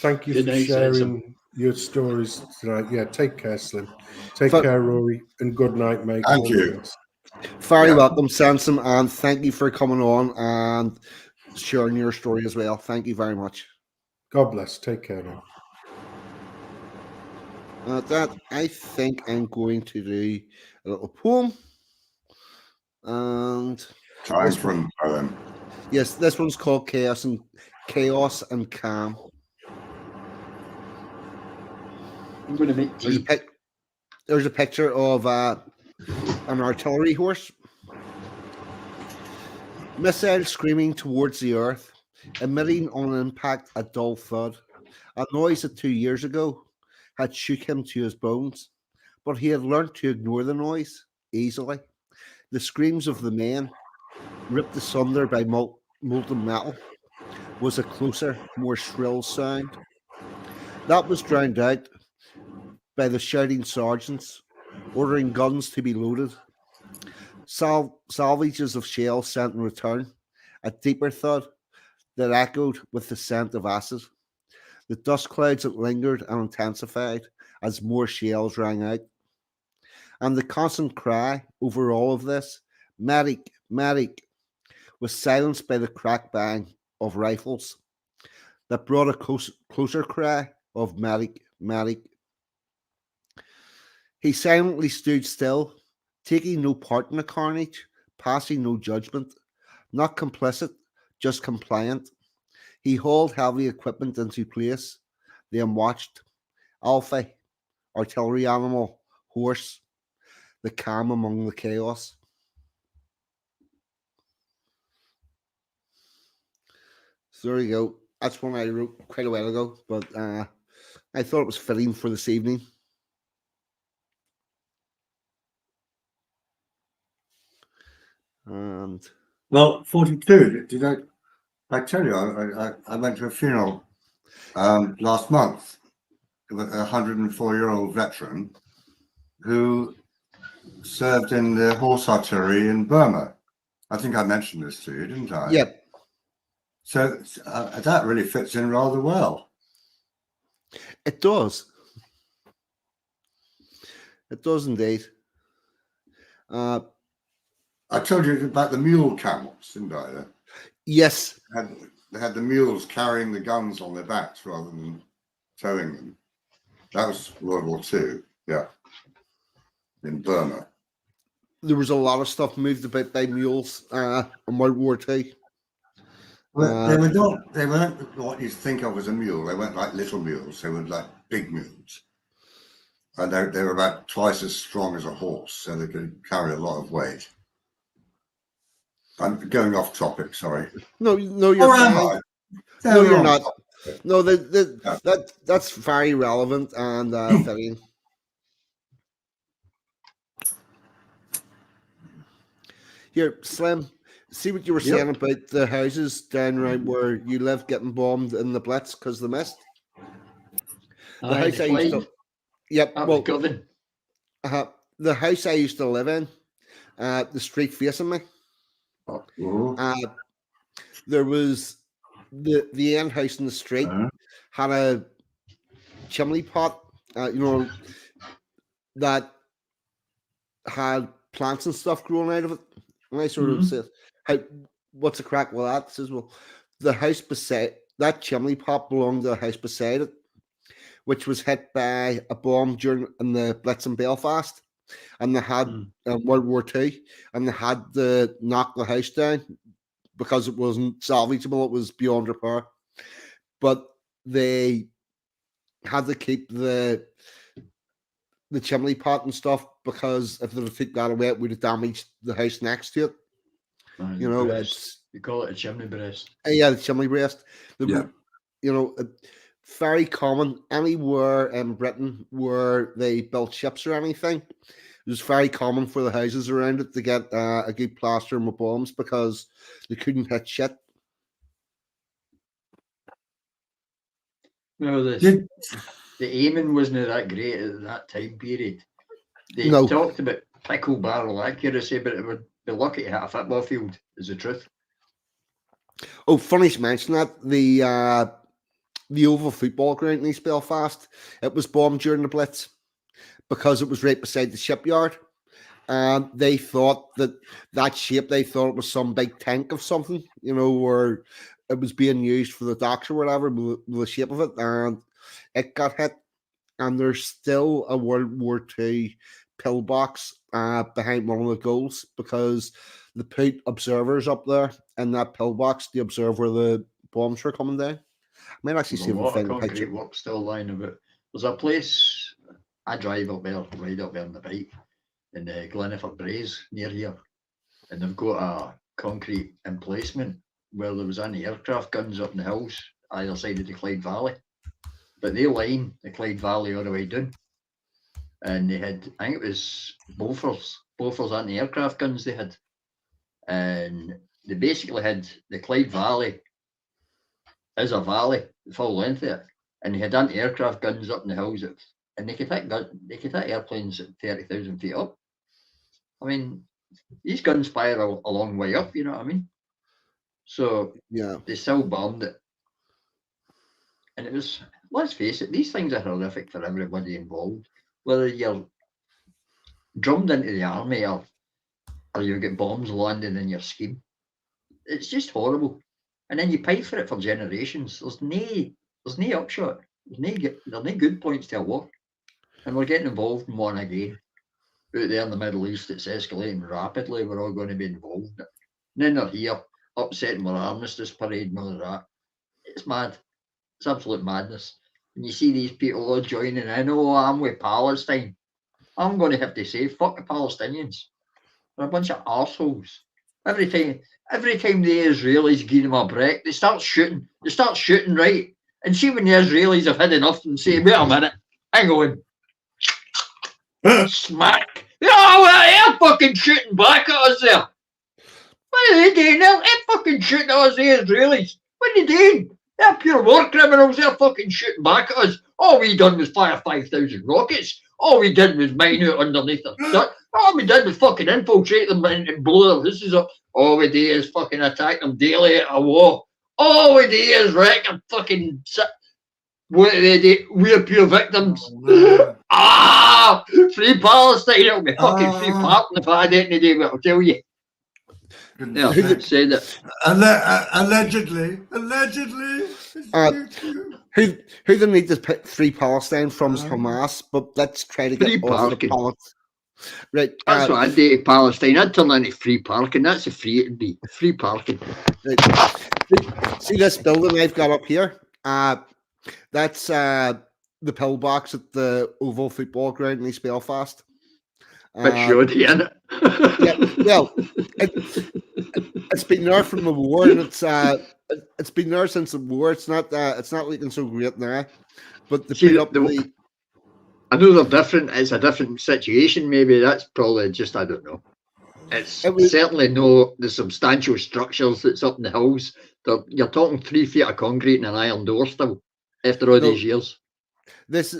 thank you Good for night, sharing Sansom. your stories tonight. Yeah, take care, Slim. Take care, Rory, and good night, mate. Thank All you. the best. Very welcome, Sansom, and thank you for coming on and sharing your story as well. Thank you very much. God bless. Take care now. That I think I'm going to do a little poem, and Time for a poem. yes, this one's called Chaos and Calm. I'm going to make tea. There's a picture of an artillery horse. Missile screaming towards the earth, emitting on impact a dull thud. A noise that 2 years ago had shook him to his bones, but he had learnt to ignore the noise easily. The screams of the men, ripped asunder by molten metal, was a closer, more shrill sound. That was drowned out by the shouting sergeants, ordering guns to be loaded. Salvages of shells sent in return, a deeper thud that echoed with the scent of acid. The dust clouds that lingered and intensified, as more shells rang out. And the constant cry over all of this, "Medic, medic," was silenced by the crack bang of rifles that brought a closer cry of "Medic, medic." He silently stood still, taking no part in the carnage, passing no judgment, not complicit, just compliant. He hauled heavy equipment into place, then watched. Alpha, artillery animal, horse, the calm among the chaos. So there you go. That's one I wrote quite a while ago, but I thought it was fitting for this evening. And Well, 42. Did I tell you? I went to a funeral last month of a 104-year-old veteran who served in the horse artillery in Burma. I think I mentioned this to you, didn't I? yep, So that really fits in rather well. it does. It does indeed. I told you about the mule camels, didn't I? Yes, They had the mules carrying the guns on their backs rather than towing them. That was World War II, yeah, in Burma. there was a lot of stuff moved about by mules in World War II. Well, they weren't what you think of as a mule. They weren't like little mules. They were like big mules. And they were about twice as strong as a horse, so they could carry a lot of weight. I'm going off topic, sorry. No, you're Or am fine. I? No, you're on not. topic. No, Yeah. that's very relevant and fitting. Here, Slim, see what you were saying about the houses down around where you live getting bombed in the Blitz because of the mist. The house I used to, yep, That well, was Govan. the house I used to live in, the street facing me, there was the end house in the street had a chimney pot, that had plants and stuff growing out of it. And I sort of said, what's the crack with that? It says, well, the house beside that chimney pot belonged to the house beside it, which was hit by a bomb in the Blitz in Belfast. And they had World War II, and they had to knock the house down because it wasn't salvageable, it was beyond repair. But they had to keep the chimney pot and stuff because if they took that away, it would have damaged the house next to it. You call it a chimney breast. Yeah, the chimney breast. Yeah. Very common anywhere in Britain where they built ships or anything. It was very common for the houses around it to get a good plaster with bombs because they couldn't hit shit. No, the aiming wasn't that great at that time period. They talked about pickle barrel accuracy, but it would be lucky to hit a football field, is the truth. Oh, funny to mention that. The Oval Football Ground in East Belfast, it was bombed during the Blitz because it was right beside the shipyard. And they thought that shape, they thought it was some big tank of something, where it was being used for the docks or whatever, the shape of it. And it got hit. And there's still a World War II pillbox behind one of the goals because they put observers up there in that pillbox to observe where the bombs were coming down. I might actually see if I can find a picture. Work still lying about. There's a place I drive up there, ride up there on the bike in the Gleniffer Braes near here, and they've got a concrete emplacement where there was anti-aircraft guns up in the hills either side of the Clyde Valley, but they line the Clyde Valley all the way down, and they had, I think it was Bofors anti-aircraft guns they had, and they basically had the Clyde Valley as a valley, the full length of it, and they had anti-aircraft guns up in the hills, and they could hit airplanes at 30,000 feet up. I mean, these guns fire a long way up, you know what I mean? So yeah, they still bombed it, and it was let's face it, these things are horrific for everybody involved. Whether you're drummed into the army or you get bombs landing in your scheme, it's just horrible. And then you pipe for it for generations. There's no upshot. There's no good points to a war. And we're getting involved in one again. Out there in the Middle East, it's escalating rapidly. We're all going to be involved in it. And then they're here, upsetting with armistice parade and all of that. It's mad. It's absolute madness. And you see these people all joining in. Oh, I'm with Palestine. I'm going to have to say, fuck the Palestinians. They're a bunch of arseholes. Every time the Israelis give them a break, they start shooting. They start shooting, right? And see when the Israelis have had enough and say, wait a minute, hang on. Smack. Oh, well, they're fucking shooting back at us there. What are they doing now? They're fucking shooting at us, the Israelis. What are they doing? They're pure war criminals. They're fucking shooting back at us. All we done was fire 5,000 rockets. All we did was mine out underneath them. All we did was fucking infiltrate them and blow their houses up. All we do is fucking attack them daily at a war. All we do is wreck them fucking... What do they do? We're pure victims. Oh, free Palestine. It'll be fucking free Palestine if I had anything to do with it, I'll tell you. Yeah, say that. Allegedly. Who they need to pick free Palestine from is Hamas, but let's try to get off the Palestine. Right. That's what I'd do to Palestine. I'd turn into free parking. That's a free it'd be. Free parking. Right. See this building I've got up here? That's the pillbox at the Oval Football Ground in East Belfast. Bitchute, isn't it? Yeah, well, it's been there from the war, and it's been there since the war. It's not looking so great now, but I know they're different. It's a different situation. Maybe that's probably just I don't know. Certainly no the substantial structures that's up in the hills. You're talking 3 feet of concrete and an iron door still after all these years. This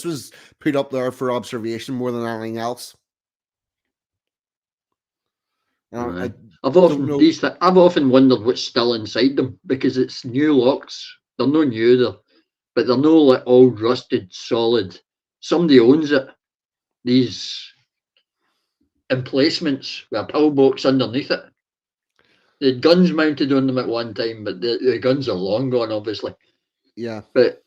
was put up there for observation more than anything else. I've often wondered what's still inside them because it's new locks. They're no new, but they're no like old rusted solid. Somebody owns it. These emplacements with a pillbox underneath it. They had guns mounted on them at one time, but the guns are long gone, obviously. Yeah. But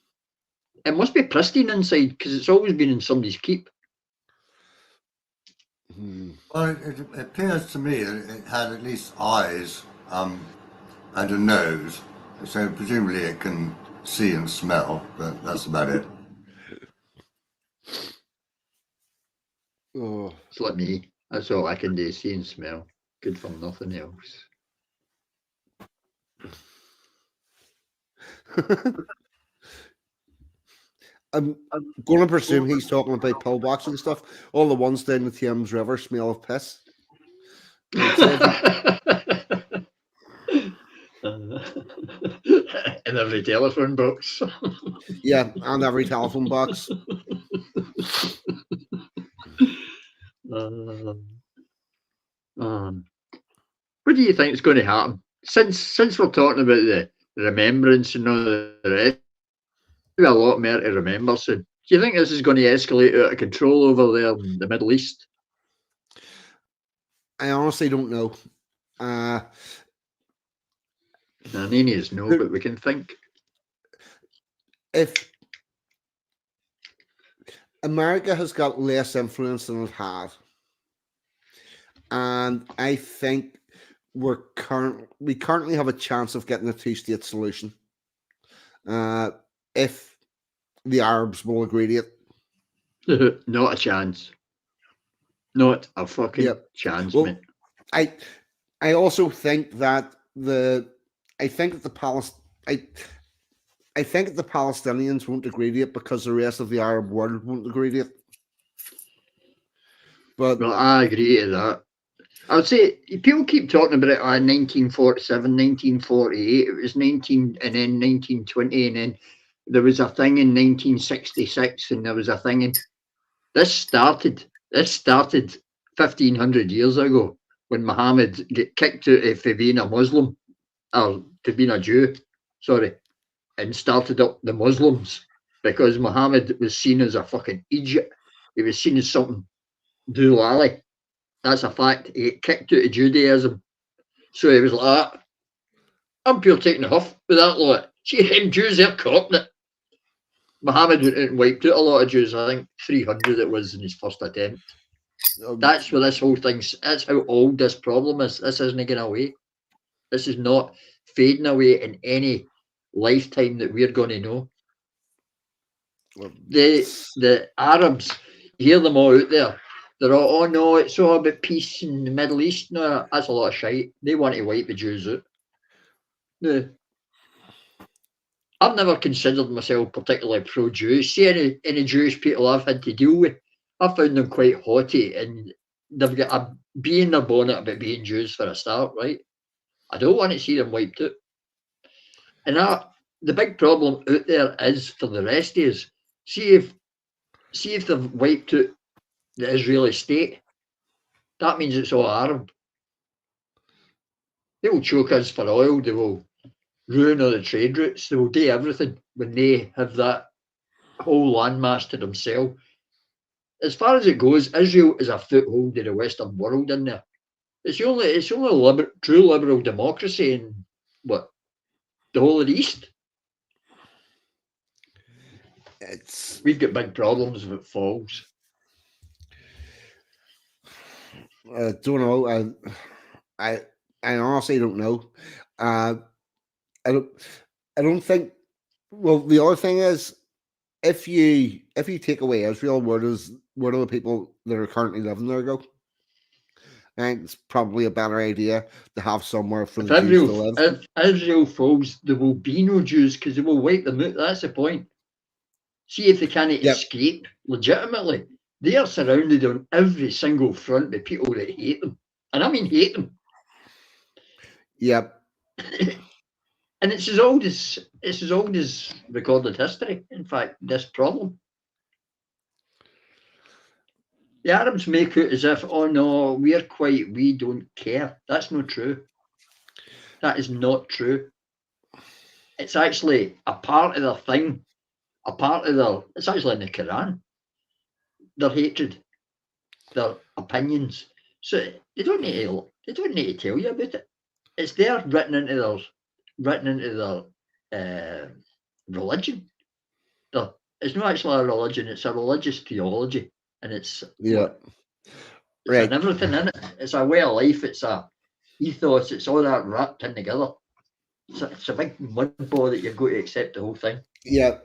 it must be pristine inside because it's always been in somebody's keep. Well, it appears to me that it had at least eyes and a nose, so presumably it can see and smell, but that's about it. Oh. It's like me. That's all I can do, see and smell. Good for nothing else. I'm going to presume he's talking about pillbox and stuff. All the ones down the Thames River smell of piss. In every telephone box. Yeah, and every telephone box. What do you think is going to happen? Since we're talking about the remembrance and all the rest, a lot more to remember soon. Do you think this is going to escalate out of control over there in the Middle East? I honestly don't know. None of us know, but we can think. If America has got less influence than it had, and I think we currently have a chance of getting a 2-state solution. If the Arabs will agree to it. Not a chance. Not a fucking chance, well, mate. I also think that the Palestinians won't agree to it because the rest of the Arab world won't agree to it. But well, I agree to that. I would say people keep talking about it 1947, 1948. It was 1920, and then there was a thing in 1966, and there was a thing in. This started 1,500 years ago when Muhammad get kicked out for being a Muslim or to being a Jew. Sorry, and started up the Muslims because Muhammad was seen as a fucking idiot. He was seen as something doolally. That's a fact. He got kicked out of Judaism. So he was like that. I'm pure taking the huff with that lot. See them Jews, they're corrupting it. Muhammad went out and wiped out a lot of Jews. I think 300 it was in his first attempt. That's where this whole thing's. That's how old this problem is. This isn't going away. This is not fading away in any lifetime that we're going to know. The Arabs, you hear them all out there. They're all, oh no, it's all about peace in the Middle East. No, that's a lot of shite. They want to wipe the Jews out. No. I've never considered myself particularly pro-Jewish. See any Jewish people I've had to deal with, I found them quite haughty, and they've got a bee in their bonnet about being Jews for a start, right? I don't want to see them wiped out. And the big problem out there is for the rest of us. See if they've wiped out the Israeli state, that means it's all Arab. They will choke us for oil. They will ruin all the trade routes. They will do everything when they have that whole landmass to themselves. As far as it goes, Israel is a foothold in the Western world in there. It's the only true liberal democracy in the whole of the East. We've got big problems if it falls. I don't know. I honestly don't know. I don't think. Well, the other thing is, if you take away Israel, where do the people that are currently living there go? I think it's probably a better idea to have somewhere for the Jews to live. If Israel falls, there will be no Jews because they will wipe them out. That's the point. See if they can't escape legitimately. They are surrounded on every single front by people that hate them. And I mean hate them. Yep. And it's as old as recorded history, in fact, this problem. The Arabs make it as if, oh no, we don't care. That's not true. That is not true. It's actually a part of their thing, it's actually in the Quran. Their hatred, their opinions. So they don't need to tell you about it. It's there written into their religion. It's not actually a religion, it's a religious theology. And it's right. and everything in it. It's a way of life, it's a ethos, it's all that wrapped in together. It's a big mud ball that you've got to accept the whole thing. Yeah.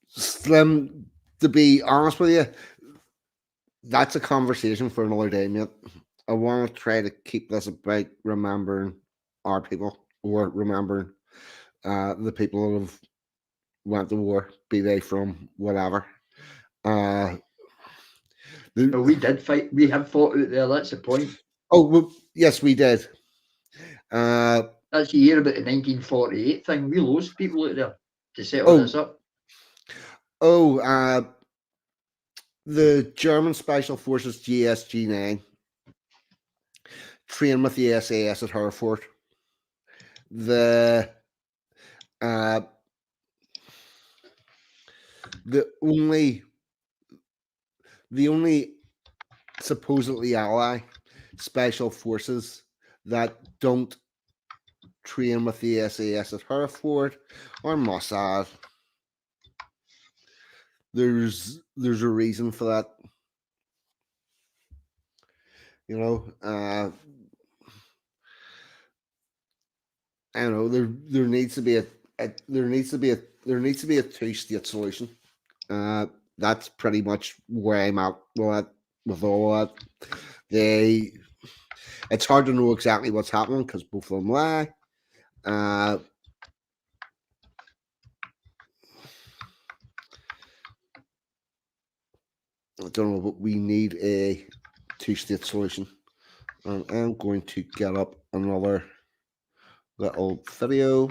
Slim, to be honest with you, that's a conversation for another day, mate. I want to try to keep this about remembering our people, or remembering the people that have went to war, be they from whatever. We did fight. We have fought out there. That's the point. Oh, well, yes, we did. That's the year about the 1948 thing. We lost people out there to settle this up. The German Special Forces GSG-9 trained with the SAS at Hereford. The only supposedly ally special forces that don't train with the SAS at Hereford are Mossad. There's a reason for that. You know, I don't know. There needs to be a two-state solution. That's pretty much where I'm at with all that. It's hard to know exactly what's happening because both of them lie. I don't know, but we need a two-state solution. And I'm going to get up another little video.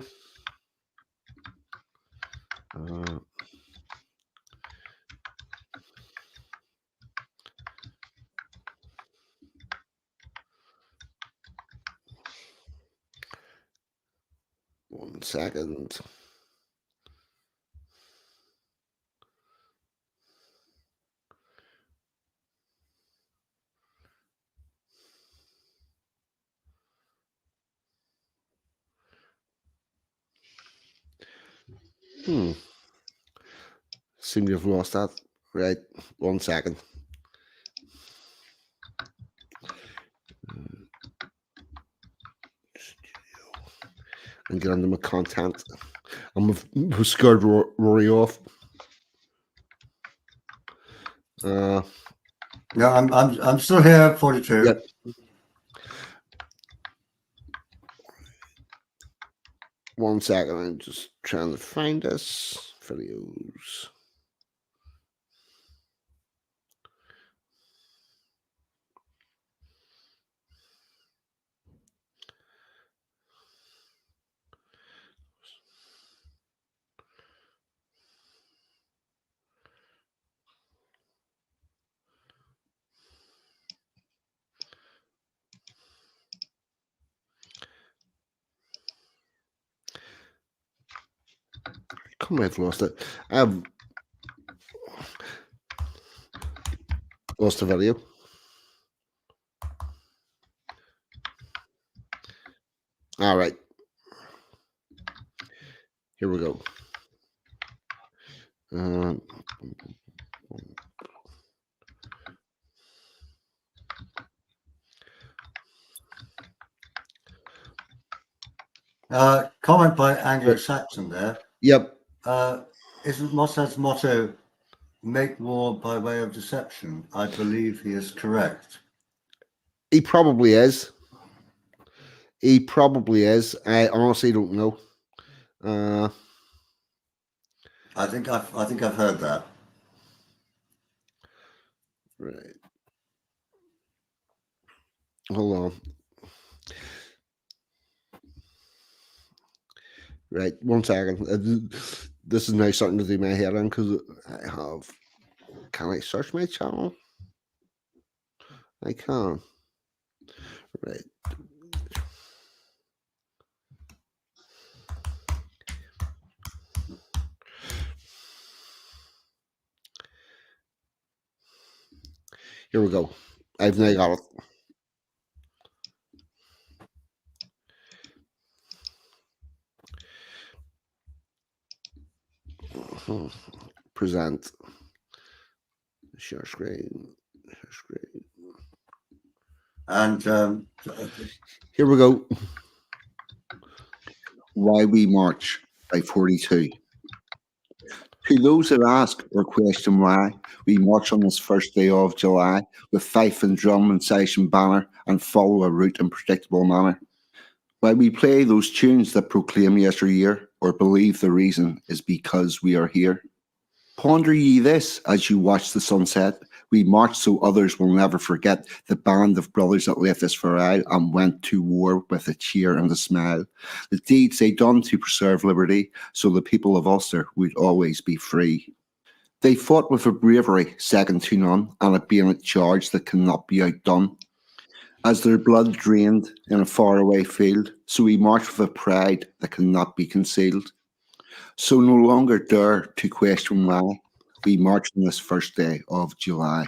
One second. Seem to have lost that. Right, 1 second. And get under my content. I'm scared Rory off. No, I'm still here. 42. Yep. One second. I'm just trying to find us videos. Come on, I've lost it. I've lost the video. All right. Here we go. Comment by Anglo-Saxon there. Yep. Isn't Mossad's motto "Make war by way of deception"? I believe he is correct. He probably is. He probably is. I honestly don't know. I think I've heard that. Right. Hold on. Right, 1 second. This is now starting to do my head in because I have. Can I search my channel? I can. Right. Here we go. I've now got it. Present. Share screen. Share screen. And here we go. Why We March by 42. To those that ask or question why we march on this first day of July with fife and drum and sash and banner and follow a route in predictable manner. Why we play those tunes that proclaim yesteryear or believe the reason is because we are here. Ponder ye this as you watch the sunset. We march so others will never forget the band of brothers that left us for Isle and went to war with a cheer and a smile. The deeds they done to preserve liberty, so the people of Ulster would always be free. They fought with a bravery second to none, and a bayonet charge that cannot be outdone. As their blood drained in a faraway field, so we march with a pride that cannot be concealed. So no longer dare to question why we march on this first day of July.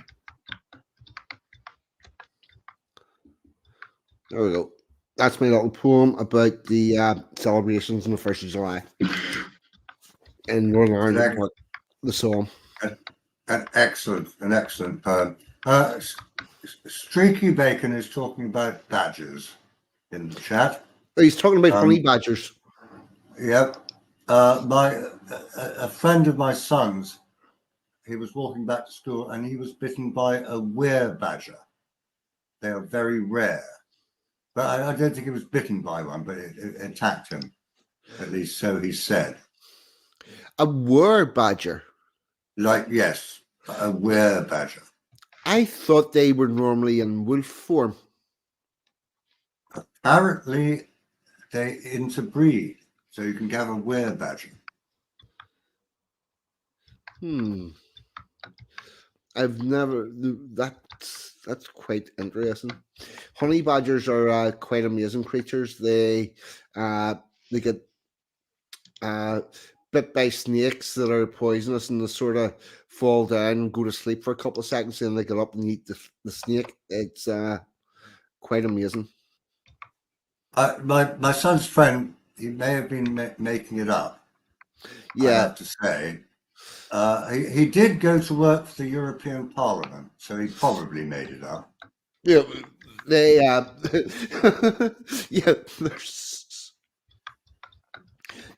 There we go. That's my little poem about the celebrations on the 1st of July in Northern Ireland. The song. An excellent poem. Streaky Bacon is talking about badgers in the chat. He's talking about honey badgers. Yep. A friend of my son's, he was walking back to school and he was bitten by a were-badger. They are very rare. But I don't think he was bitten by one, but it attacked him. At least so he said. A were-badger? Like, yes, a were-badger. I thought they were normally in wolf form. Apparently, they interbreed, so you can have a were-badger. I've never. That's quite interesting. Honey badgers are quite amazing creatures. They get bit by snakes that are poisonous, and they sort of fall down and go to sleep for a couple of seconds, and they get up and eat the snake. It's quite amazing. My son's friend, he may have been making it up, I Yeah, have to say. He did go to work for the European Parliament, so he probably made it up. yeah, they yeah,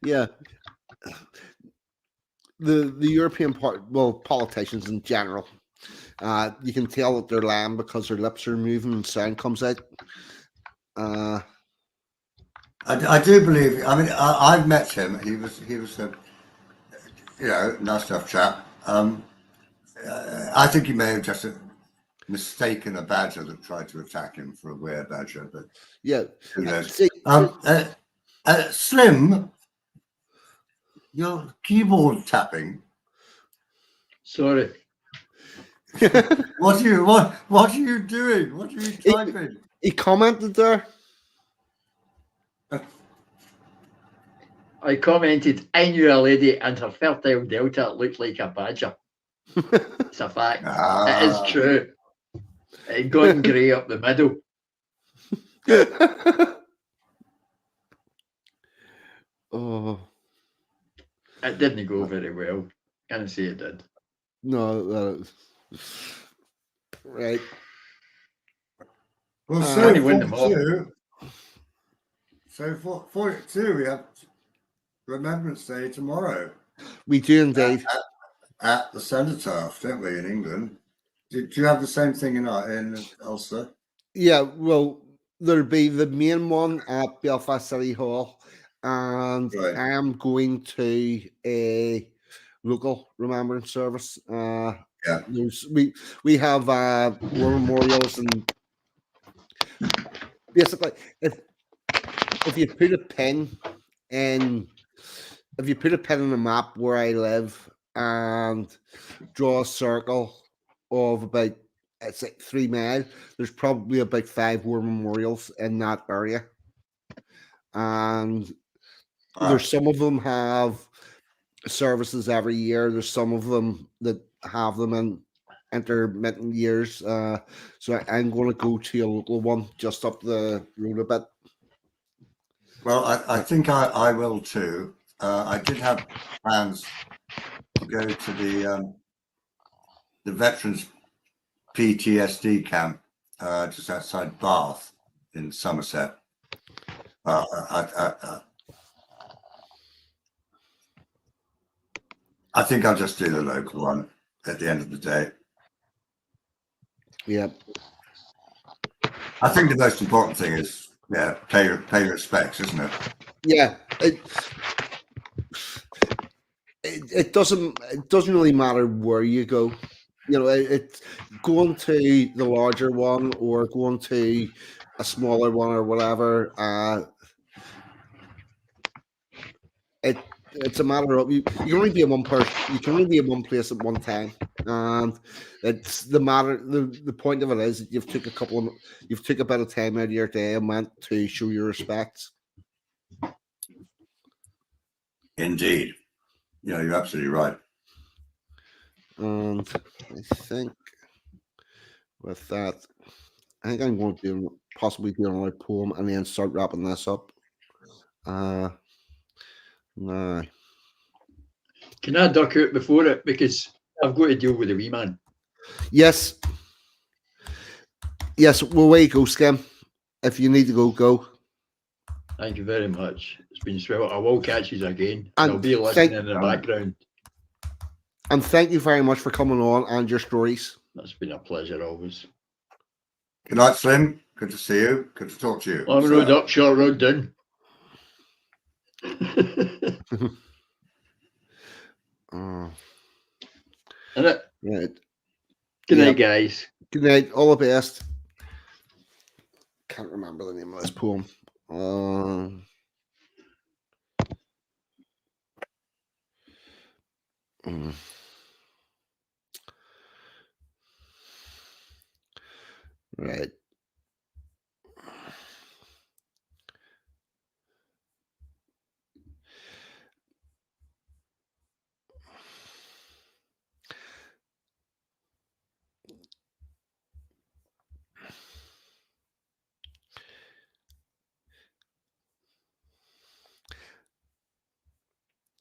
yeah. The European part, well, politicians in general, you can tell that they're lying because their lips are moving and sound comes out. I do believe. I mean, I've met him. He was a nice enough chap. I think he may have just mistaken a badger that tried to attack him for a were-badger, but Yeah, who knows? see, Slim, your keyboard tapping. Sorry. What are you doing? What are you typing? he commented there. I commented, I knew a lady and her fertile delta looked like a badger. It's a fact. It is true. It gone grey up the middle. Oh It didn't go very well. Can't say it did. no, right. Well, so Only win them all. 42. So 42, we have Remembrance Day tomorrow. We do indeed. At the Cenotaph, don't we, in England? Do you have the same thing in Ulster? Yeah, well, there'll be the main one at Belfast City Hall, and Right. I am going to a local remembrance service. Yeah. We have war memorials, and basically, if you put a pin in, if you put a pin in the map where I live and draw a circle of about, it's like 3 miles, there's probably about 5 war memorials in that area, and there's some of them have services every year. There's some of them that have them in intermittent years. So I'm going to go to a local one just up the road a bit. Well, I think I will too. I did have plans to go to the Veterans PTSD camp just outside Bath in Somerset. I think I'll just do the local one at the end of the day. Yeah. I think the most important thing is, pay respects, isn't it? Yeah. It doesn't really matter where you go. You know, it's going to the larger one or going to a smaller one or whatever. It's a matter of you can only be in one person. You can only be in one place at one time, and it's the matter. The point of it is that you've took a bit of time out of your day and went to show your respects. Indeed. Yeah, you're absolutely right. And I think with that, I think I'm going to possibly do another poem and then start wrapping this up. No. Can I duck out before it? Because I've got to deal with the wee man. Yes. Yes, well, away you go, Skim. If you need to go, go. Thank you very much. It's been swell. I will catch you again. And I'll be listening in the background. And thank you very much for coming on and your stories. That's been a pleasure always. Good night, Slim. Good to see you. Good to talk to you. Long road up, short road down. Isn't it? Right. Good night, guys. Good night. All the best. Can't remember the name of this poem. Right.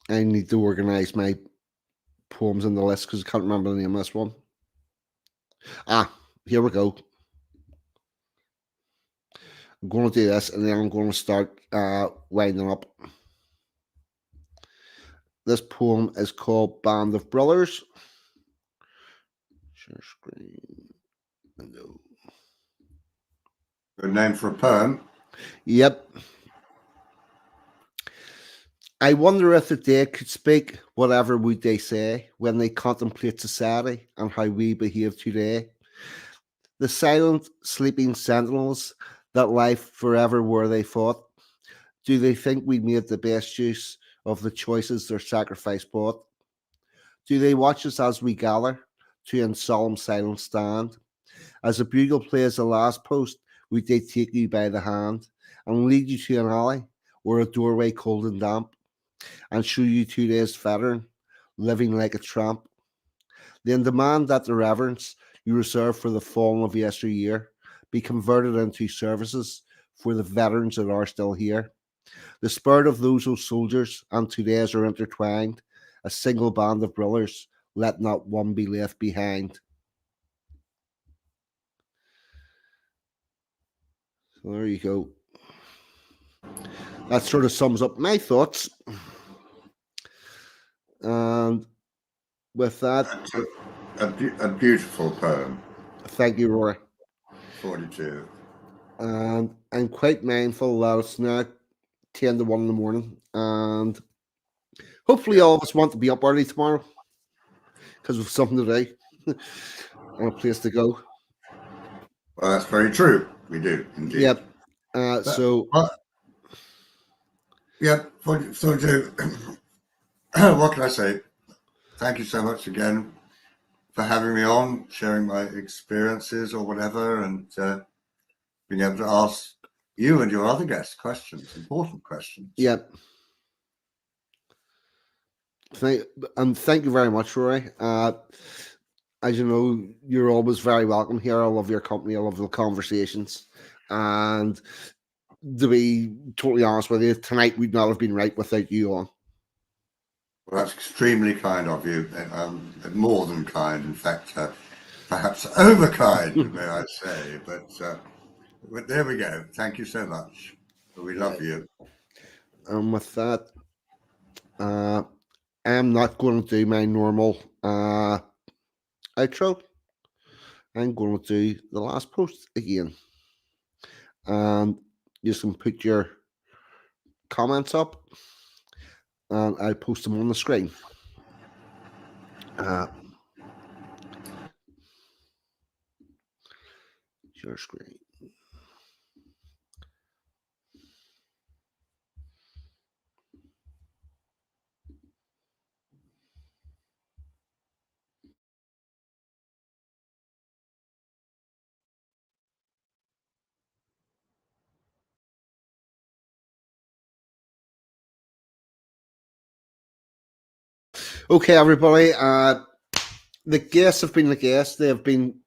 I need to organize my poems in the list because I can't remember the name of this one. Here we go. I'm going to do this and then I'm going to start winding up. This poem is called Band of Brothers. Share screen. No. Good name for a poem. Yep. I wonder if the dead could speak, whatever would they say when they contemplate society and how we behave today? The silent, sleeping sentinels that life forever were they fought, do they think we made the best use of the choices their sacrifice brought? Do they watch us as we gather to in solemn silence stand? As a bugle plays the last post, would they take you by the hand and lead you to an alley or a doorway cold and damp and show you today's veteran living like a tramp? Then demand that the reverence you reserve for the fallen of yesteryear be converted into services for the veterans that are still here. The spirit of those old soldiers and today's are intertwined, a single band of brothers, let not one be left behind. So there you go. That sort of sums up my thoughts. And with that, A beautiful poem. thank you, Rory. 42. And I'm quite mindful that it's now 10 to 1 in the morning. And hopefully all of us want to be up early tomorrow because we've something to do and a place to go. Well, that's very true. We do, indeed. Yep. So, yep. 42. What can I say? Thank you so much again for having me on, sharing my experiences or whatever, and being able to ask you and your other guests questions, important questions. yep. Thank you very much, Rory. As you know, you're always very welcome here. I love your company. I love the conversations. And to be totally honest with you, tonight would not have been right without you on. Well, that's extremely kind of you. More than kind, in fact, perhaps overkind, may I say. But there we go. Thank you so much. We love you. And with that, I'm not going to do my normal outro. I'm going to do the last post again. And you can put your comments up and I'll post them on the screen. Share screen. Okay, everybody. The guests have been the guests. They have been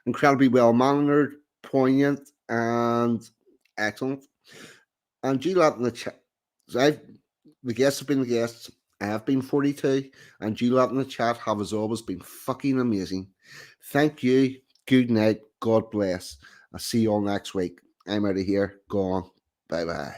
incredibly well mannered, poignant, and excellent. And G-Lat in the chat. So the guests have been the guests. I have been 42, and G-Lat in the chat have, as always, been fucking amazing. Thank you. Good night. God bless. I'll see you all next week. I'm out of here. Go on. Bye bye.